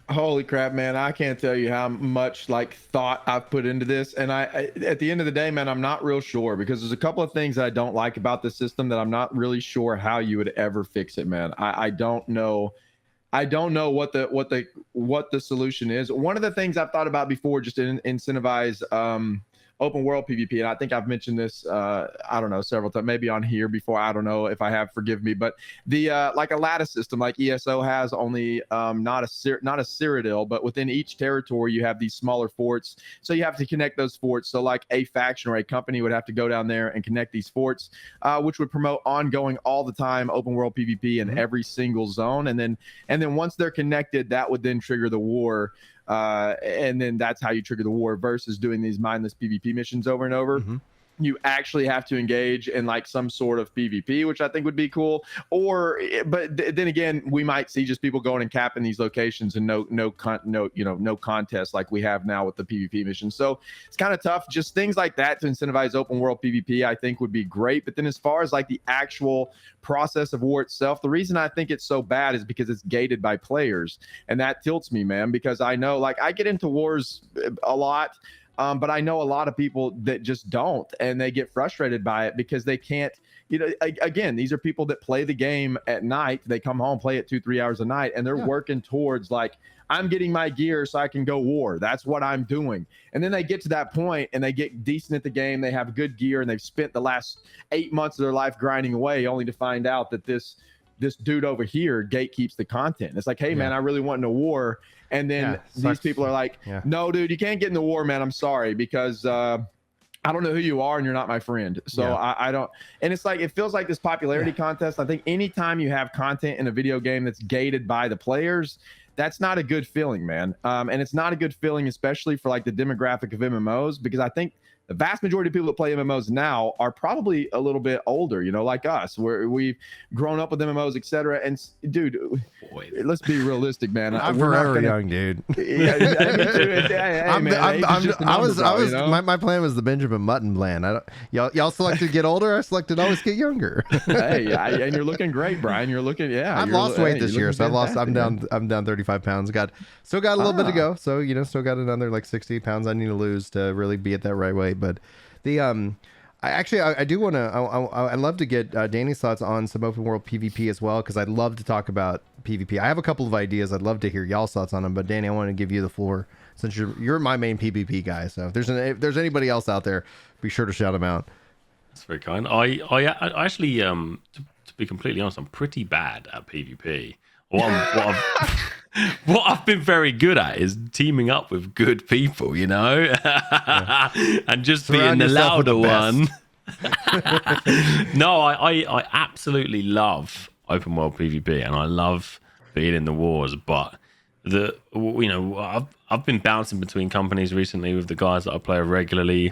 Holy crap, man. I can't tell you how much like thought I've put into this. And I at the end of the day, man, I'm not real sure because there's a couple of things that I don't like about the system that I'm not really sure how you would ever fix it, man. I don't know. I don't know what the solution is. One of the things I've thought about before, just to incentivize, open world PvP, and I think I've mentioned this, I don't know, several times, maybe on here before. I don't know if I have, forgive me. But the like a lattice system, like ESO has, not a Cyrodiil, but within each territory you have these smaller forts. So you have to connect those forts. So like a faction or a company would have to go down there and connect these forts, which would promote ongoing all the time open world PvP in every single zone. And then once they're connected, that would then trigger the war. And then that's how you trigger the war versus doing these mindless PvP missions over and over. You actually have to engage in like some sort of PvP, which I think would be cool. But then again, we might see just people going and capping these locations and no contest like we have now with the PvP mission. So it's kind of tough. Just things like that to incentivize open world PvP, I think would be great. But then as far as like the actual process of war itself, the reason I think it's so bad is because it's gated by players, and that tilts me, man. Because I know, like, I get into wars a lot. But I know a lot of people that just don't, and they get frustrated by it because they can't, again, these are people that play the game at night. They come home, play it 2-3 hours a night, and they're working towards like, I'm getting my gear so I can go war. That's what I'm doing. And then they get to that point and they get decent at the game. They have good gear and they've spent the last 8 months of their life grinding away only to find out that this dude over here gatekeeps the content. It's like, hey, man, I really want in a war. And then these people are like, no, dude, you can't get in the war, man. I'm sorry, because I don't know who you are and you're not my friend. So I don't. And it's like, it feels like this popularity contest. I think anytime you have content in a video game that's gated by the players, that's not a good feeling, man. And it's not a good feeling, especially for like the demographic of MMOs, because I think the vast majority of people that play MMOs now are probably a little bit older, like us, where we've grown up with MMOs, etc. And dude, let's be realistic, man. I'm forever young, dude. My plan was the Benjamin Button plan. Y'all selected to get older. I selected always get younger. And you're looking great, Brian. You're looking, I've lost weight this year, so I'm down 35 pounds. Still got a little bit to go. So still got another like 60 pounds I need to lose to really be at that right weight. But the I do want to. I'd love to get Danny's thoughts on some open world PvP as well, because I'd love to talk about PvP. I have a couple of ideas. I'd love to hear y'all's thoughts on them. But Danny, I want to give you the floor since you're my main PvP guy. So if there's anybody else out there, be sure to shout them out. That's very kind. I actually, to be completely honest, I'm pretty bad at PvP. What I've been very good at is teaming up with good people, you know, and just Surround being the yourself with the louder best. one. No, I absolutely love open world PvP, and I love being in the wars. But I've been bouncing between companies recently with the guys that I play regularly,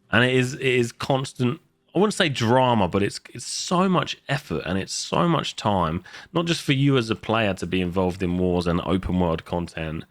and it is constant. I wouldn't say drama, but it's so much effort and it's so much time, not just for you as a player to be involved in wars and open world content,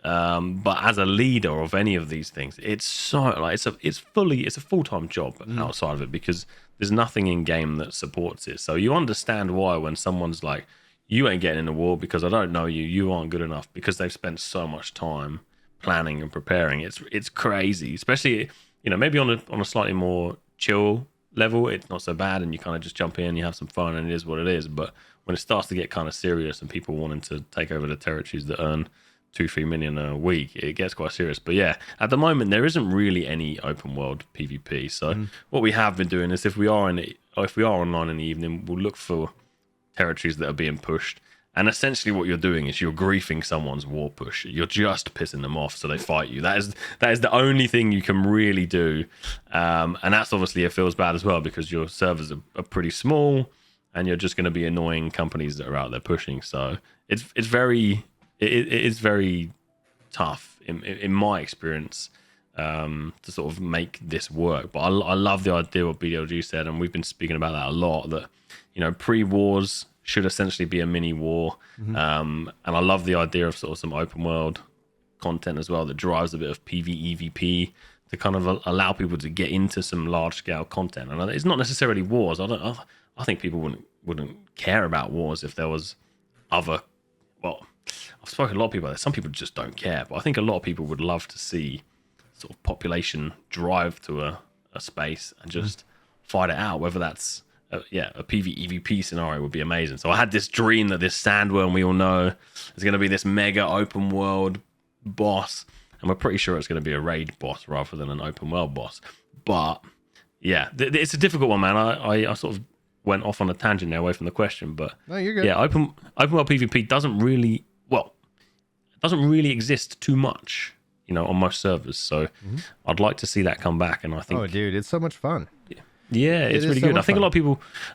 but as a leader of any of these things, it's so like it's a full-time job outside of it, because there's nothing in game that supports it. So you understand why when someone's like, you ain't getting in the war because I don't know you, you aren't good enough, because they've spent so much time planning and preparing. It's crazy, especially maybe on a slightly more chill level, it's not so bad, and you kind of just jump in, you have some fun, and it is what it is. But when it starts to get kind of serious and people wanting to take over the territories that earn 2-3 million a week, it gets quite serious. But yeah, at the moment there isn't really any open world PvP. So what we have been doing is, if we are online in the evening, we'll look for territories that are being pushed. And essentially what you're doing is you're griefing someone's war push. You're just pissing them off so they fight you. That is the only thing you can really do. And that's obviously, it feels bad as well, because your servers are pretty small and you're just going to be annoying companies that are out there pushing. So it is very tough in my experience to sort of make this work. But I love the idea what BDLG said, and we've been speaking about that a lot, that pre-wars should essentially be a mini war. And I love the idea of sort of some open world content as well that drives a bit of PvEVP to kind of allow people to get into some large scale content. And it's not necessarily wars. I think people wouldn't care about wars if there was other. Well, I've spoken to a lot of people. Some people just don't care, but I think a lot of people would love to see sort of population drive to a space and just fight it out, whether that's a PvEVP scenario would be amazing. So I had this dream that this sandworm, we all know, is going to be this mega open world boss, and we're pretty sure it's going to be a raid boss rather than an open world boss. But yeah, it's a difficult one, man. I sort of went off on a tangent there away from the question, but No, you're good. yeah, open world PvP doesn't really exist too much, on most servers. So I'd like to see that come back, and I think, Oh, dude, it's so much fun. yeah, it's really so good. I much think fun.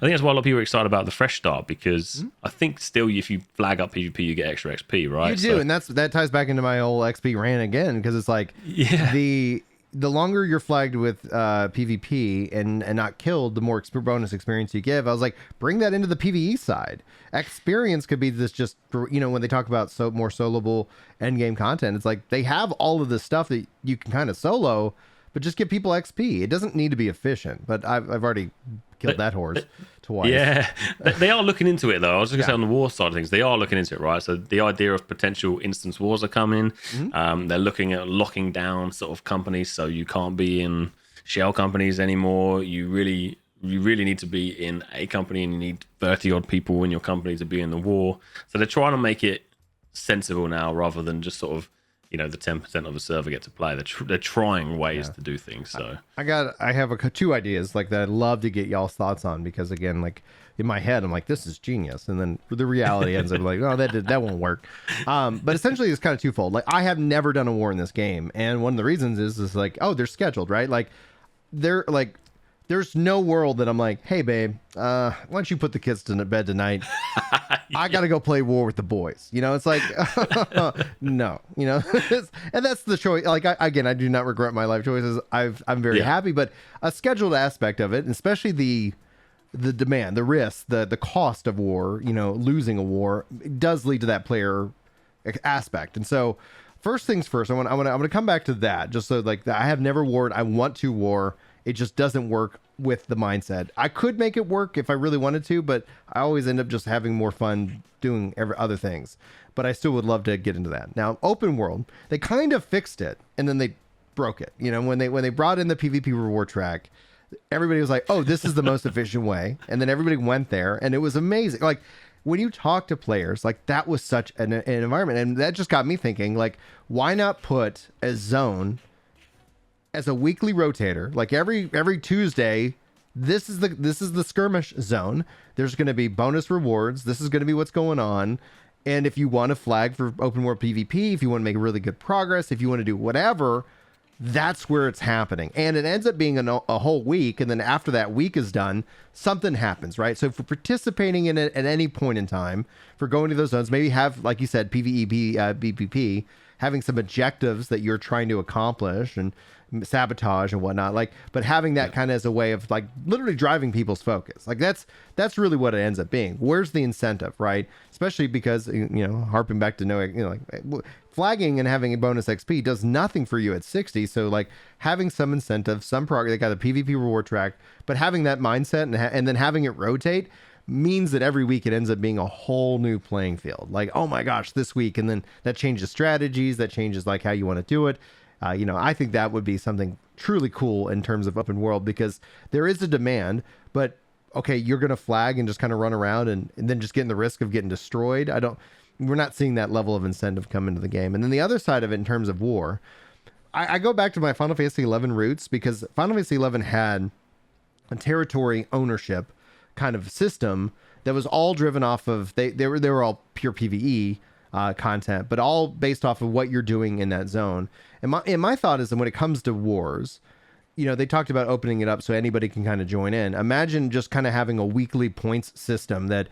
that's why a lot of people are excited about the fresh start, because I think still, if you flag up PvP, you get extra XP, right? You do, and that ties back into my whole XP rant again, because it's like, Yeah. the longer you're flagged with PvP and not killed, the more bonus experience you give. I was like, bring that into the PvE side. Experience could be this just, when they talk about more soloable end game content, it's like they have all of this stuff that you can kind of solo, but just give people XP. It doesn't need to be efficient, but I've already killed that horse twice. Yeah, they are looking into it, though. I was just going to say, on the war side of things, they are looking into it, right? So the idea of potential instance wars are coming. They're looking at locking down sort of companies, so you can't be in shell companies anymore. You really need to be in a company, and you need 30 odd people in your company to be in the war. So they're trying to make it sensible now, rather than just sort of, the 10% of a server get to play. They're trying ways to do things. So I have two ideas like that I'd love to get y'all's thoughts on, because again, like in my head, I'm like, this is genius, and then the reality ends up like, oh, that won't work. But essentially, it's kind of twofold. Like, I have never done a war in this game, and one of the reasons is like, oh, they're scheduled, right? Like, they're like, there's no world that I'm like, hey, babe, why don't you put the kids to bed tonight? I got to go play war with the boys. It's like, no, and that's the choice. Like, I do not regret my life choices. I'm very happy, but a scheduled aspect of it, and especially the demand, the risk, the cost of war, losing a war, does lead to that player aspect. And so first things first, I'm going to come back to that, just so like I have never warred. I want to war. It just doesn't work with the mindset. I could make it work if I really wanted to, but I always end up just having more fun doing other things. But I still would love to get into that. Now, open world, they kind of fixed it, and then they broke it. When they brought in the PvP reward track, everybody was like, oh, this is the most efficient way. And then everybody went there, and it was amazing. Like, when you talk to players, like, that was such an environment. And that just got me thinking, like, why not put a zone as a weekly rotator? Like, every Tuesday, this is the skirmish zone. There's going to be bonus rewards. This is going to be what's going on. And if you want to flag for open world PvP, if you want to make really good progress, if you want to do whatever, that's where it's happening. And it ends up being a whole week. And then after that week is done, something happens, right? So for participating in it at any point in time, for going to those zones, maybe have, like you said, PvE, BPP, having some objectives that you're trying to accomplish and sabotage and whatnot, like, but having that kind of as a way of like literally driving people's focus. Like that's really what it ends up being. Where's the incentive, right? Especially because, harping back to knowing, like flagging and having a bonus XP does nothing for you at 60. So like having some incentive, some progress, they got a PvP reward track, but having that mindset and then having it rotate means that every week it ends up being a whole new playing field. Like, oh my gosh, this week. And then that changes strategies, that changes like how you want to do it. I think that would be something truly cool in terms of open world, because there is a demand, but okay, you're going to flag and just kind of run around and then just get in the risk of getting destroyed. We're not seeing that level of incentive come into the game. And then the other side of it in terms of war, I go back to my Final Fantasy 11 roots, because Final Fantasy 11 had a territory ownership kind of system that was all driven off of, they were all pure PvE content, but all based off of what you're doing in that zone. And my thought is that when it comes to wars, they talked about opening it up so anybody can kind of join in. Imagine just kind of having a weekly points system that,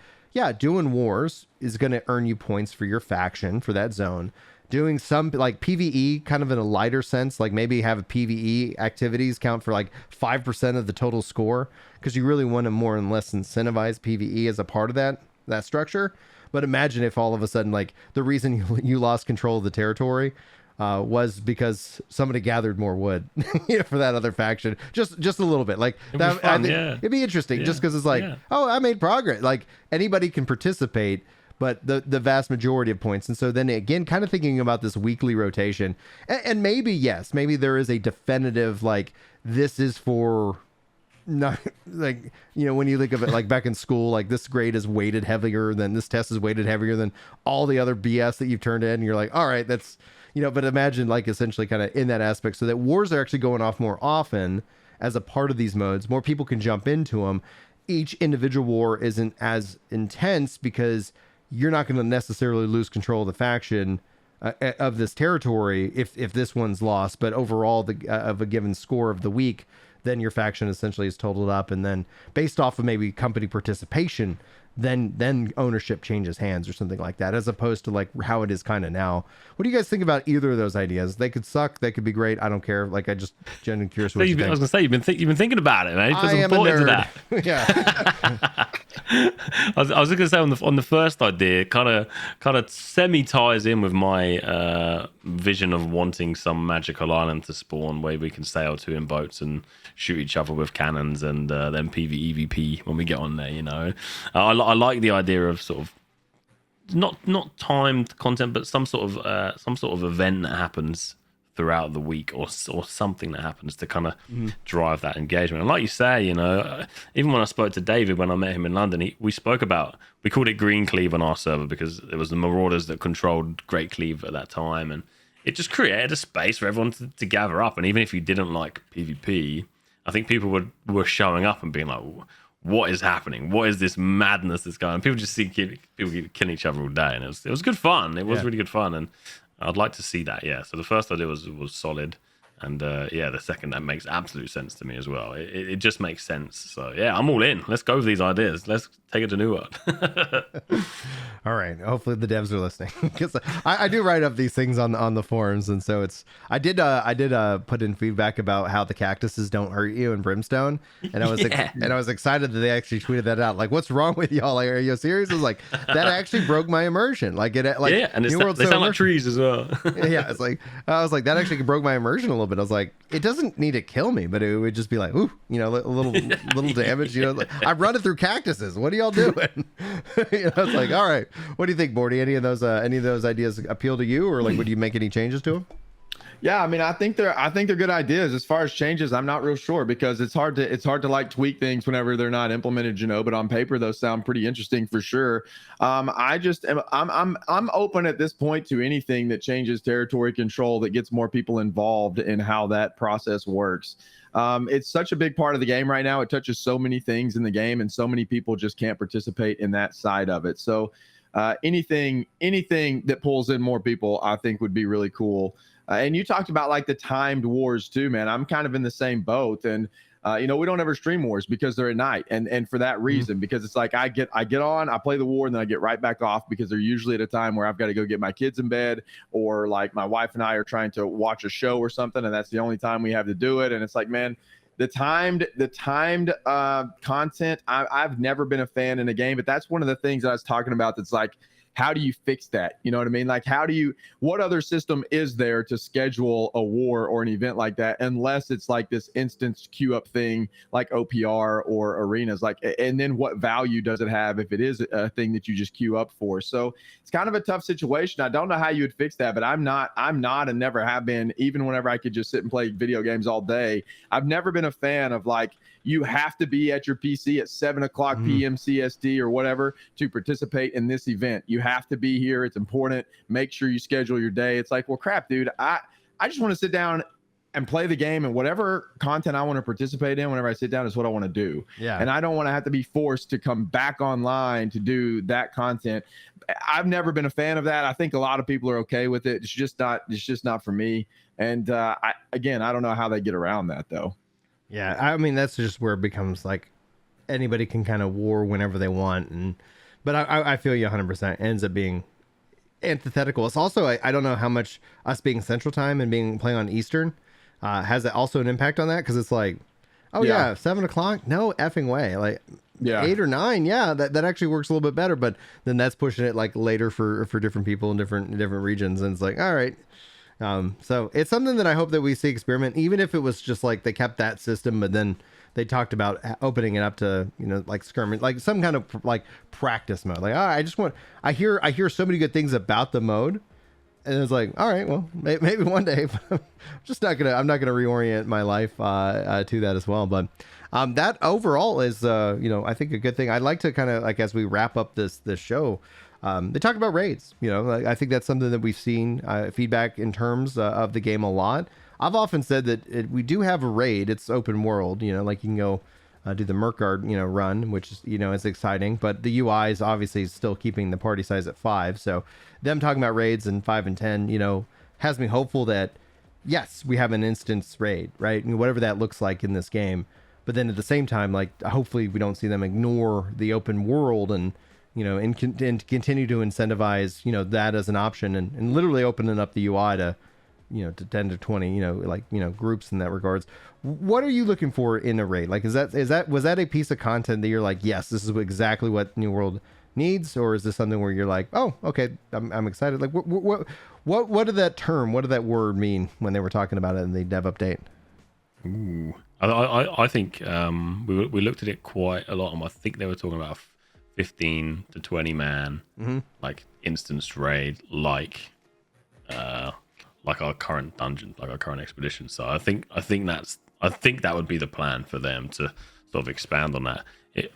doing wars is going to earn you points for your faction for that zone. Doing some like PvE kind of in a lighter sense, like maybe have PvE activities count for like 5% of the total score, because you really want to more and less incentivize PvE as a part of that structure. But imagine if all of a sudden, like, the reason you lost control of the territory was because somebody gathered more wood for that other faction, just a little bit. Like that, fun, I think it'd be interesting, just because it's like, oh, I made progress. Like anybody can participate, but the vast majority of points. And so then again, kind of thinking about this weekly rotation, and maybe there is a definitive, like, this is for, not like, when you think of it like back in school, like this grade is weighted heavier than this test is weighted heavier than all the other BS that you've turned in. And you're like, all right, that's, but imagine like essentially kind of in that aspect, so that wars are actually going off more often as a part of these modes. More people can jump into them. Each individual war isn't as intense because you're not going to necessarily lose control of the faction of this territory if this one's lost, but overall of a given score of the week, then your faction essentially is totaled up, and then based off of maybe company participation, then ownership changes hands or something like that, as opposed to like how it is kind of now. What do you guys think about either of those ideas? They could suck, they could be great. I don't care. Like, I just genuinely curious what you think. I was gonna say you've been thinking about it, man. You put some thought into that. Yeah. I was just gonna say on the first idea, kind of semi ties in with my vision of wanting some magical island to spawn where we can sail to in boats and shoot each other with cannons, and then PvEVP when we get on there. I like the idea of sort of not timed content, but some sort of event that happens throughout the week, or something that happens to kind of drive that engagement. And like you say, even when I spoke to David when I met him in London, we called it Green Cleave on our server because it was the Marauders that controlled Great Cleave at that time, and it just created a space for everyone to gather up. And even if you didn't like PvP, I think people were showing up and being like, what is happening? What is this madness that's going on? People just see people killing each other all day, and it was good fun. It was really good fun, and I'd like to see that. Yeah. So the first idea was solid, and the second, that makes absolute sense to me as well. It just makes sense. So yeah, I'm all in. Let's go with these ideas. Let's take it to New World. All right. Hopefully the devs are listening, because I do write up these things on the forums, and so I did put in feedback about how the cactuses don't hurt you in Brimstone, and I was excited that they actually tweeted that out. Like, what's wrong with y'all? Like, are you serious? I was like, that actually broke my immersion. Like and they sound like trees as well. Yeah, it's like I was like, that actually broke my immersion a little bit. I was like, it doesn't need to kill me, but it would just be like, ooh, a little damage. Like, I'm running through cactuses. What are y'all doing? It's like, all right. What do you think, Bordy? Any of those ideas appeal to you, or like, would you make any changes to them? Yeah, I mean, I think they're good ideas. As far as changes, I'm not real sure because it's hard to like tweak things whenever they're not implemented, but on paper those sound pretty interesting for sure. I just am I'm open at this point to anything that changes territory control, that gets more people involved in how that process works. It's such a big part of the game right now. It touches so many things in the game, and so many people just can't participate in that side of it. So anything that pulls in more people, I think would be really cool. And you talked about like the timed wars too, man. I'm kind of in the same boat, and we don't ever stream wars because they're at night, and for that reason, because it's like I get on, I play the war, and then I get right back off because they're usually at a time where I've got to go get my kids in bed, or like my wife and I are trying to watch a show or something, and that's the only time we have to do it. And it's like, man, the timed content, I've never been a fan in a game, but that's one of the things I was talking about. That's like, how do you fix that? You know what I mean? Like, what other system is there to schedule a war or an event like that, unless it's like this instance queue up thing like OPR or arenas? Like, and then what value does it have if it is a thing that you just queue up for? So it's kind of a tough situation. I don't know how you would fix that, but I'm not and never have been, even whenever I could just sit and play video games all day. I've never been a fan of like, you have to be at your PC at 7 o'clock p.m. CST or whatever to participate in this event. You have to be here. It's important. Make sure you schedule your day. It's like, well, crap, dude. I just want to sit down and play the game, and whatever content I want to participate in whenever I sit down is what I want to do. Yeah. And I don't want to have to be forced to come back online to do that content. I've never been a fan of that. I think a lot of people are okay with it. It's just not for me. And I don't know how they get around that though. Yeah, I mean that's just where it becomes like anybody can kind of war whenever they want, but I feel you 100%. Ends up being antithetical. It's also I don't know how much us being Central Time and playing on Eastern has that also an impact on that, because it's like, oh yeah, 7 o'clock, no effing way. Like 8 or 9, yeah, that actually works a little bit better, but then that's pushing it like later for different people in different regions, and it's like, all right. So it's something that I hope that we see experiment, even if it was just like they kept that system, but then they talked about opening it up to, like skirmish, like some kind of like practice mode. Like, I hear so many good things about the mode, and it's like, all right, well, maybe one day. I'm not gonna reorient my life to that as well. But that overall is I think a good thing. I'd like to kind of like, as we wrap up this show. They talk about raids. Like, I think that's something that we've seen feedback in terms of the game a lot. I've often said that we do have a raid. It's open world. Like you can go do the Merkard, run, which is is exciting. But the UI is obviously still keeping the party size at 5. So them talking about raids in 5 and 10, has me hopeful that yes, we have an instance raid, right? And whatever that looks like in this game. But then at the same time, like hopefully we don't see them ignore the open world and continue to incentivize, that as an option, and literally opening up the UI to, to 10 to 20, groups in that regards. What are you looking for in a raid? Like, was that a piece of content that you're like, yes, this is exactly what New World needs? Or is this something where you're like, oh, okay, I'm excited. Like, what did that word mean when they were talking about it in the dev update? Ooh, I think we looked at it quite a lot, and I think they were talking about 15 to 20 man like instance raid, like our current dungeon, like our current expedition. So I think that would be the plan for them to sort of expand on that.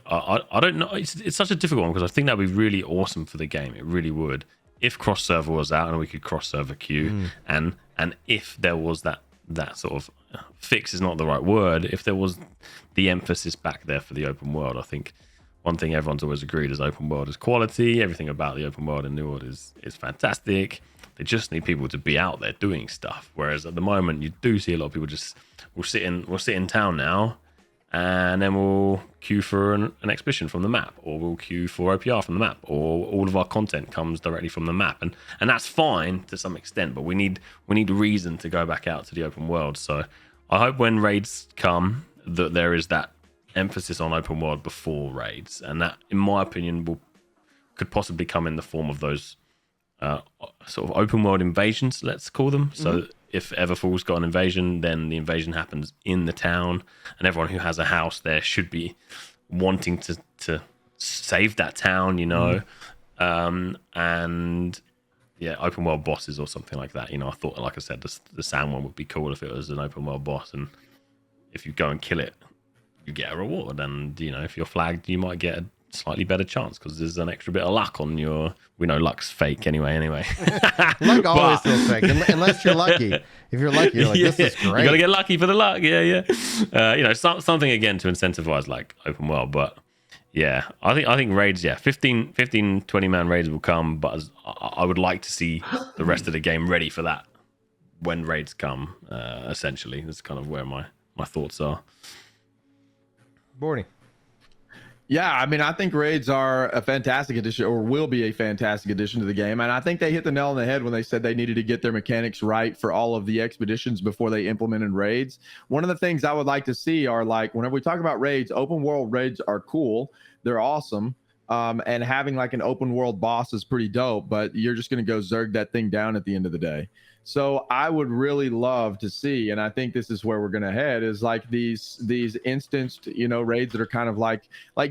I don't know, it's such a difficult one, because I think that'd be really awesome for the game. It really would, if cross server was out and we could cross server queue, and if there was that sort of fix is not the right word, if there was the emphasis back there for the open world. I think one thing everyone's always agreed is open world is quality. Everything about the open world in New World is fantastic. They just need people to be out there doing stuff. Whereas at the moment, you do see a lot of people we'll sit in town now, and then we'll queue for an expedition from the map, or we'll queue for OPR from the map, or all of our content comes directly from the map, and that's fine to some extent. But we need reason to go back out to the open world. So I hope when raids come that there is that emphasis on open world before raids, and that, in my opinion, could possibly come in the form of those sort of open world invasions, let's call them. So if Everfall's got an invasion, then the invasion happens in the town, and everyone who has a house there should be wanting to save that town, and yeah, open world bosses or something like that. You know, I thought, like I said, the sand one would be cool if it was an open world boss, and if you go and kill it, you get a reward. And you know, if you're flagged, you might get a slightly better chance because there's an extra bit of luck on your. We know luck's fake anyway. Luck always feels fake unless you're lucky. If you're lucky, you're like, this is great. You gotta get lucky for the luck. Yeah. You know, something again to incentivize like open world, but. Yeah, I think raids, 15, 20-man raids will come, but I would like to see the rest of the game ready for that when raids come, essentially. That's kind of where my thoughts are. Borny. Yeah, I mean, I think raids are a fantastic addition, or will be a fantastic addition to the game. And I think they hit the nail on the head when they said they needed to get their mechanics right for all of the expeditions before they implemented raids. One of the things I would like to see are like, whenever we talk about raids, open world raids are cool. They're awesome. And having like an open world boss is pretty dope, but you're just going to go zerg that thing down at the end of the day. So I would really love to see, and I think this is where we're going to head, is like these instanced, you know, raids that are kind of like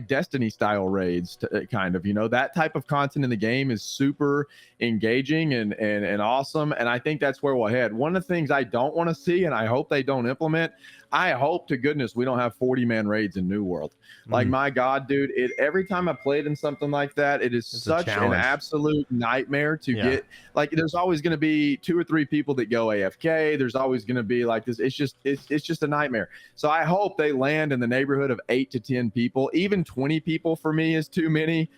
Destiny style raids, kind of, you know, that type of content in the game is super engaging and awesome. And I think that's where we'll head. One of the things I don't want to see, and I hope they don't implement, I hope to goodness we don't have 40-man raids in New World. Like, my God, dude, every time I played in something like that, it's such an absolute nightmare to get. Like, there's always going to be 2 or 3 people that go AFK. There's always going to be like this. It's just a nightmare. So I hope they land in the neighborhood of 8 to 10 people. Even 20 people for me is too many.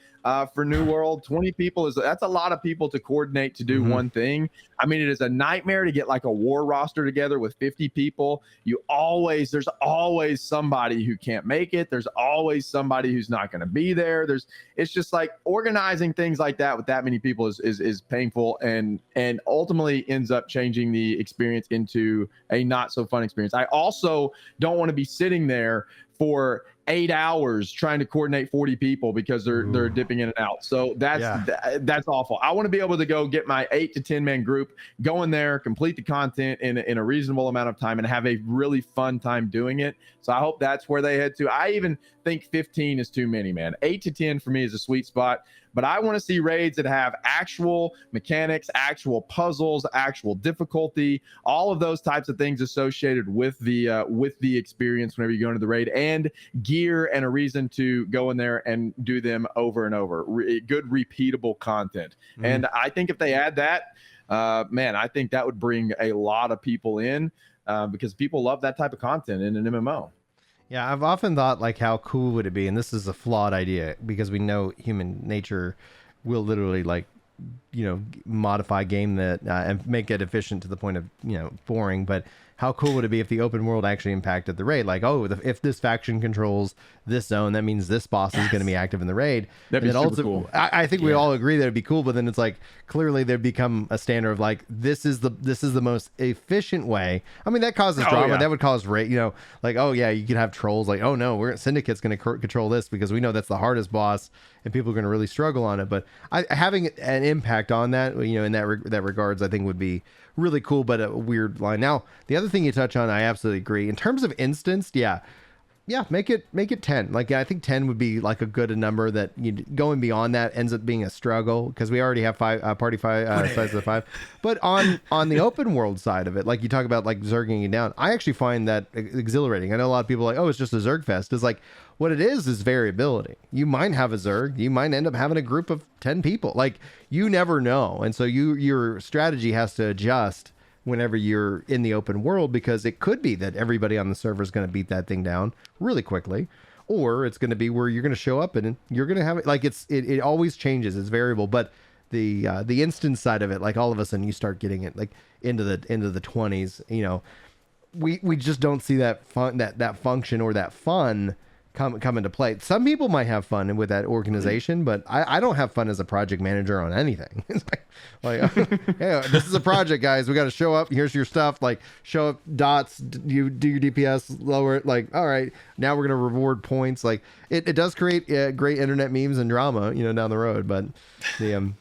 For New World, 20 people that's a lot of people to coordinate to do one thing. I mean, it is a nightmare to get like a war roster together with 50 people. There's always somebody who can't make it. There's always somebody who's not going to be there. It's just like organizing things like that with that many people is painful and ultimately ends up changing the experience into a not so fun experience. I also don't want to be sitting there for 8 hours trying to coordinate 40 people because they're dipping in and out. So that's awful. I want to be able to go get my 8 to 10 man group, go in there, complete the content in a reasonable amount of time, and have a really fun time doing it. So I hope that's where they head to. I even think 15 is too many, man. 8 to 10 for me is a sweet spot. But I want to see raids that have actual mechanics, actual puzzles, actual difficulty, all of those types of things associated with the experience whenever you go into the raid, and gear and a reason to go in there and do them over and over. Good repeatable content. And I think if they add that, man, I think that would bring a lot of people in because people love that type of content in an MMO. Yeah, I've often thought, like, how cool would it be? And this is a flawed idea because we know human nature will literally, like, you know, modify game that and make it efficient to the point of, you know, boring. But how cool would it be if the open world actually impacted the raid? Like, oh, if this faction controls this zone, that means this boss is going to be active in the raid. That'd be super cool. I think we all agree that it'd be cool, but then it's like clearly there'd become a standard of like this is the most efficient way. I mean, that causes drama. That would cause raid. You know, like, oh yeah, you could have trolls like, oh no, Syndicate's going to control this because we know that's the hardest boss and people are going to really struggle on it. But having an impact on that, you know, in that regards, I think would be really cool, but a weird line. Now, the other thing you touch on, I absolutely agree. In terms of instanced, yeah, make it 10. Like, I think 10 would be like a good number that going beyond that ends up being a struggle because we already have party size of 5. But on the open world side of it, like you talk about like zerging it down, I actually find that exhilarating. I know a lot of people are like, oh, it's just a zerg fest. It's like, what it is variability. You might have a zerg, you might end up having a group of 10 people. Like, you never know. And so your strategy has to adjust whenever you're in the open world, because it could be that everybody on the server is going to beat that thing down really quickly, or it's going to be where you're going to show up and you're going to have it. Like, it always changes. It's variable. But the instance side of it, like, all of a sudden you start getting it like into the 20s. You know, we just don't see that fun, that function or that fun come into play. Some people might have fun with that organization, but I don't have fun as a project manager on anything. It's like hey, this is a project, guys. We got to show up. Here's your stuff. Like, show up dots. You do your DPS, lower it. Like, all right, now we're gonna reward points. Like, it does create great internet memes and drama, you know, down the road. But the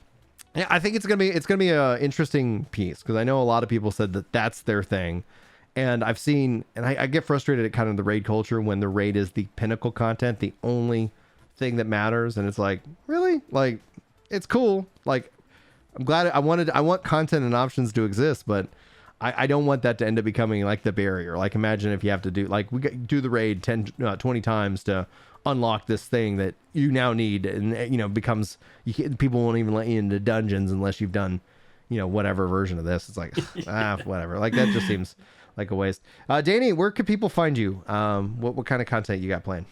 yeah, I think it's gonna be a interesting piece because I know a lot of people said that that's their thing. And I've seen, and I get frustrated at kind of the raid culture when the raid is the pinnacle content, the only thing that matters. And it's like, really? Like, it's cool. Like, I'm glad I want content and options to exist, but I don't want that to end up becoming like the barrier. Like imagine if you have to do like do the raid 20 times to unlock this thing that you now need, and becomes people won't even let you into dungeons unless you've done whatever version of this. It's like whatever. Like that just seems like a waste. Danny, where could people find you? What kind of content you got planned?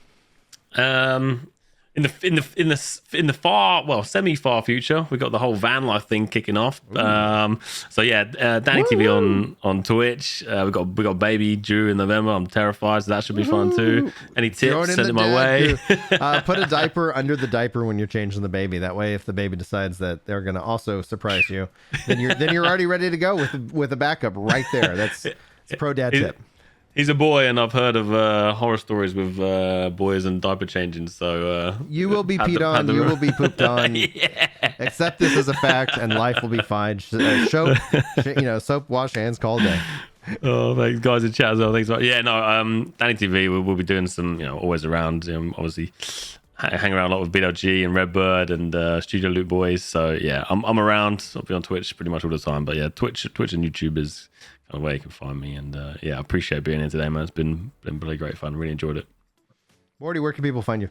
In the far, semi-far future, we got the whole van life thing kicking off. Danny TV on Twitch. We got baby due in November. I'm terrified, so that should be fun too. Any tips? Send it my way. Put a diaper under the diaper when you're changing the baby. That way, if the baby decides that they're going to also surprise you, then you're already ready to go with a backup right there. It's a pro dad tip. He's a boy, and I've heard of horror stories with boys and diaper changing. So you will be peed on, you will be pooped on. Yeah. Accept this as a fact, and life will be fine. Soap, wash hands, call day. Oh, thanks, guys in chat as well. Thanks. Danny TV. We'll be doing some, always around. Obviously, hang around a lot with BDLG and Redbird and Studio Loot Boys. So yeah, I'm around. I'll be on Twitch pretty much all the time. But yeah, Twitch and YouTube is kind of where you can find me. And I appreciate being here today, man. It's been really great fun. Really enjoyed it. Morty, where can people find you?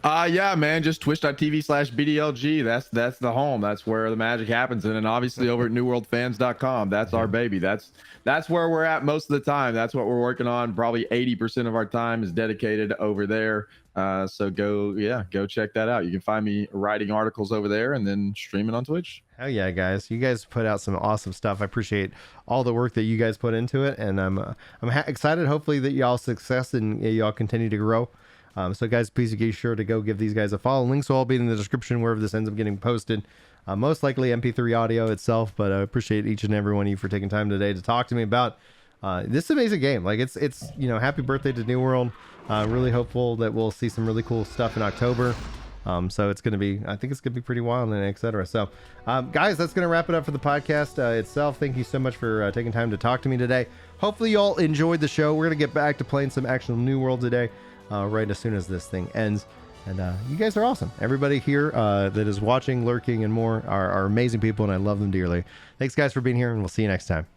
Man, just twitch.tv/BDLG. That's the home. That's where the magic happens. And then obviously over at newworldfans.com, that's our baby. That's where we're at most of the time. That's what we're working on. Probably 80% of our time is dedicated over there. So go check that out. You can find me writing articles over there and then streaming on Twitch. Hell yeah, guys. You guys put out some awesome stuff. I appreciate all the work that you guys put into it. And I'm excited, hopefully, that y'all success and y'all continue to grow. So guys, please be sure to go give these guys a follow. Links will all be in the description wherever this ends up getting posted. Most likely MP3 audio itself, but I appreciate each and every one of you for taking time today to talk to me about this amazing game. Like it's happy birthday to New World. Really hopeful that we'll see some really cool stuff in October. So it's going to be, I think it's going to be pretty wild and etc. So guys, that's going to wrap it up for the podcast itself. Thank you so much for taking time to talk to me today. Hopefully you all enjoyed the show. We're going to get back to playing some actual New World today. Right as soon as this thing ends. And you guys are awesome. Everybody here that is watching, lurking, and more are amazing people, and I love them dearly. Thanks, guys, for being here, and we'll see you next time.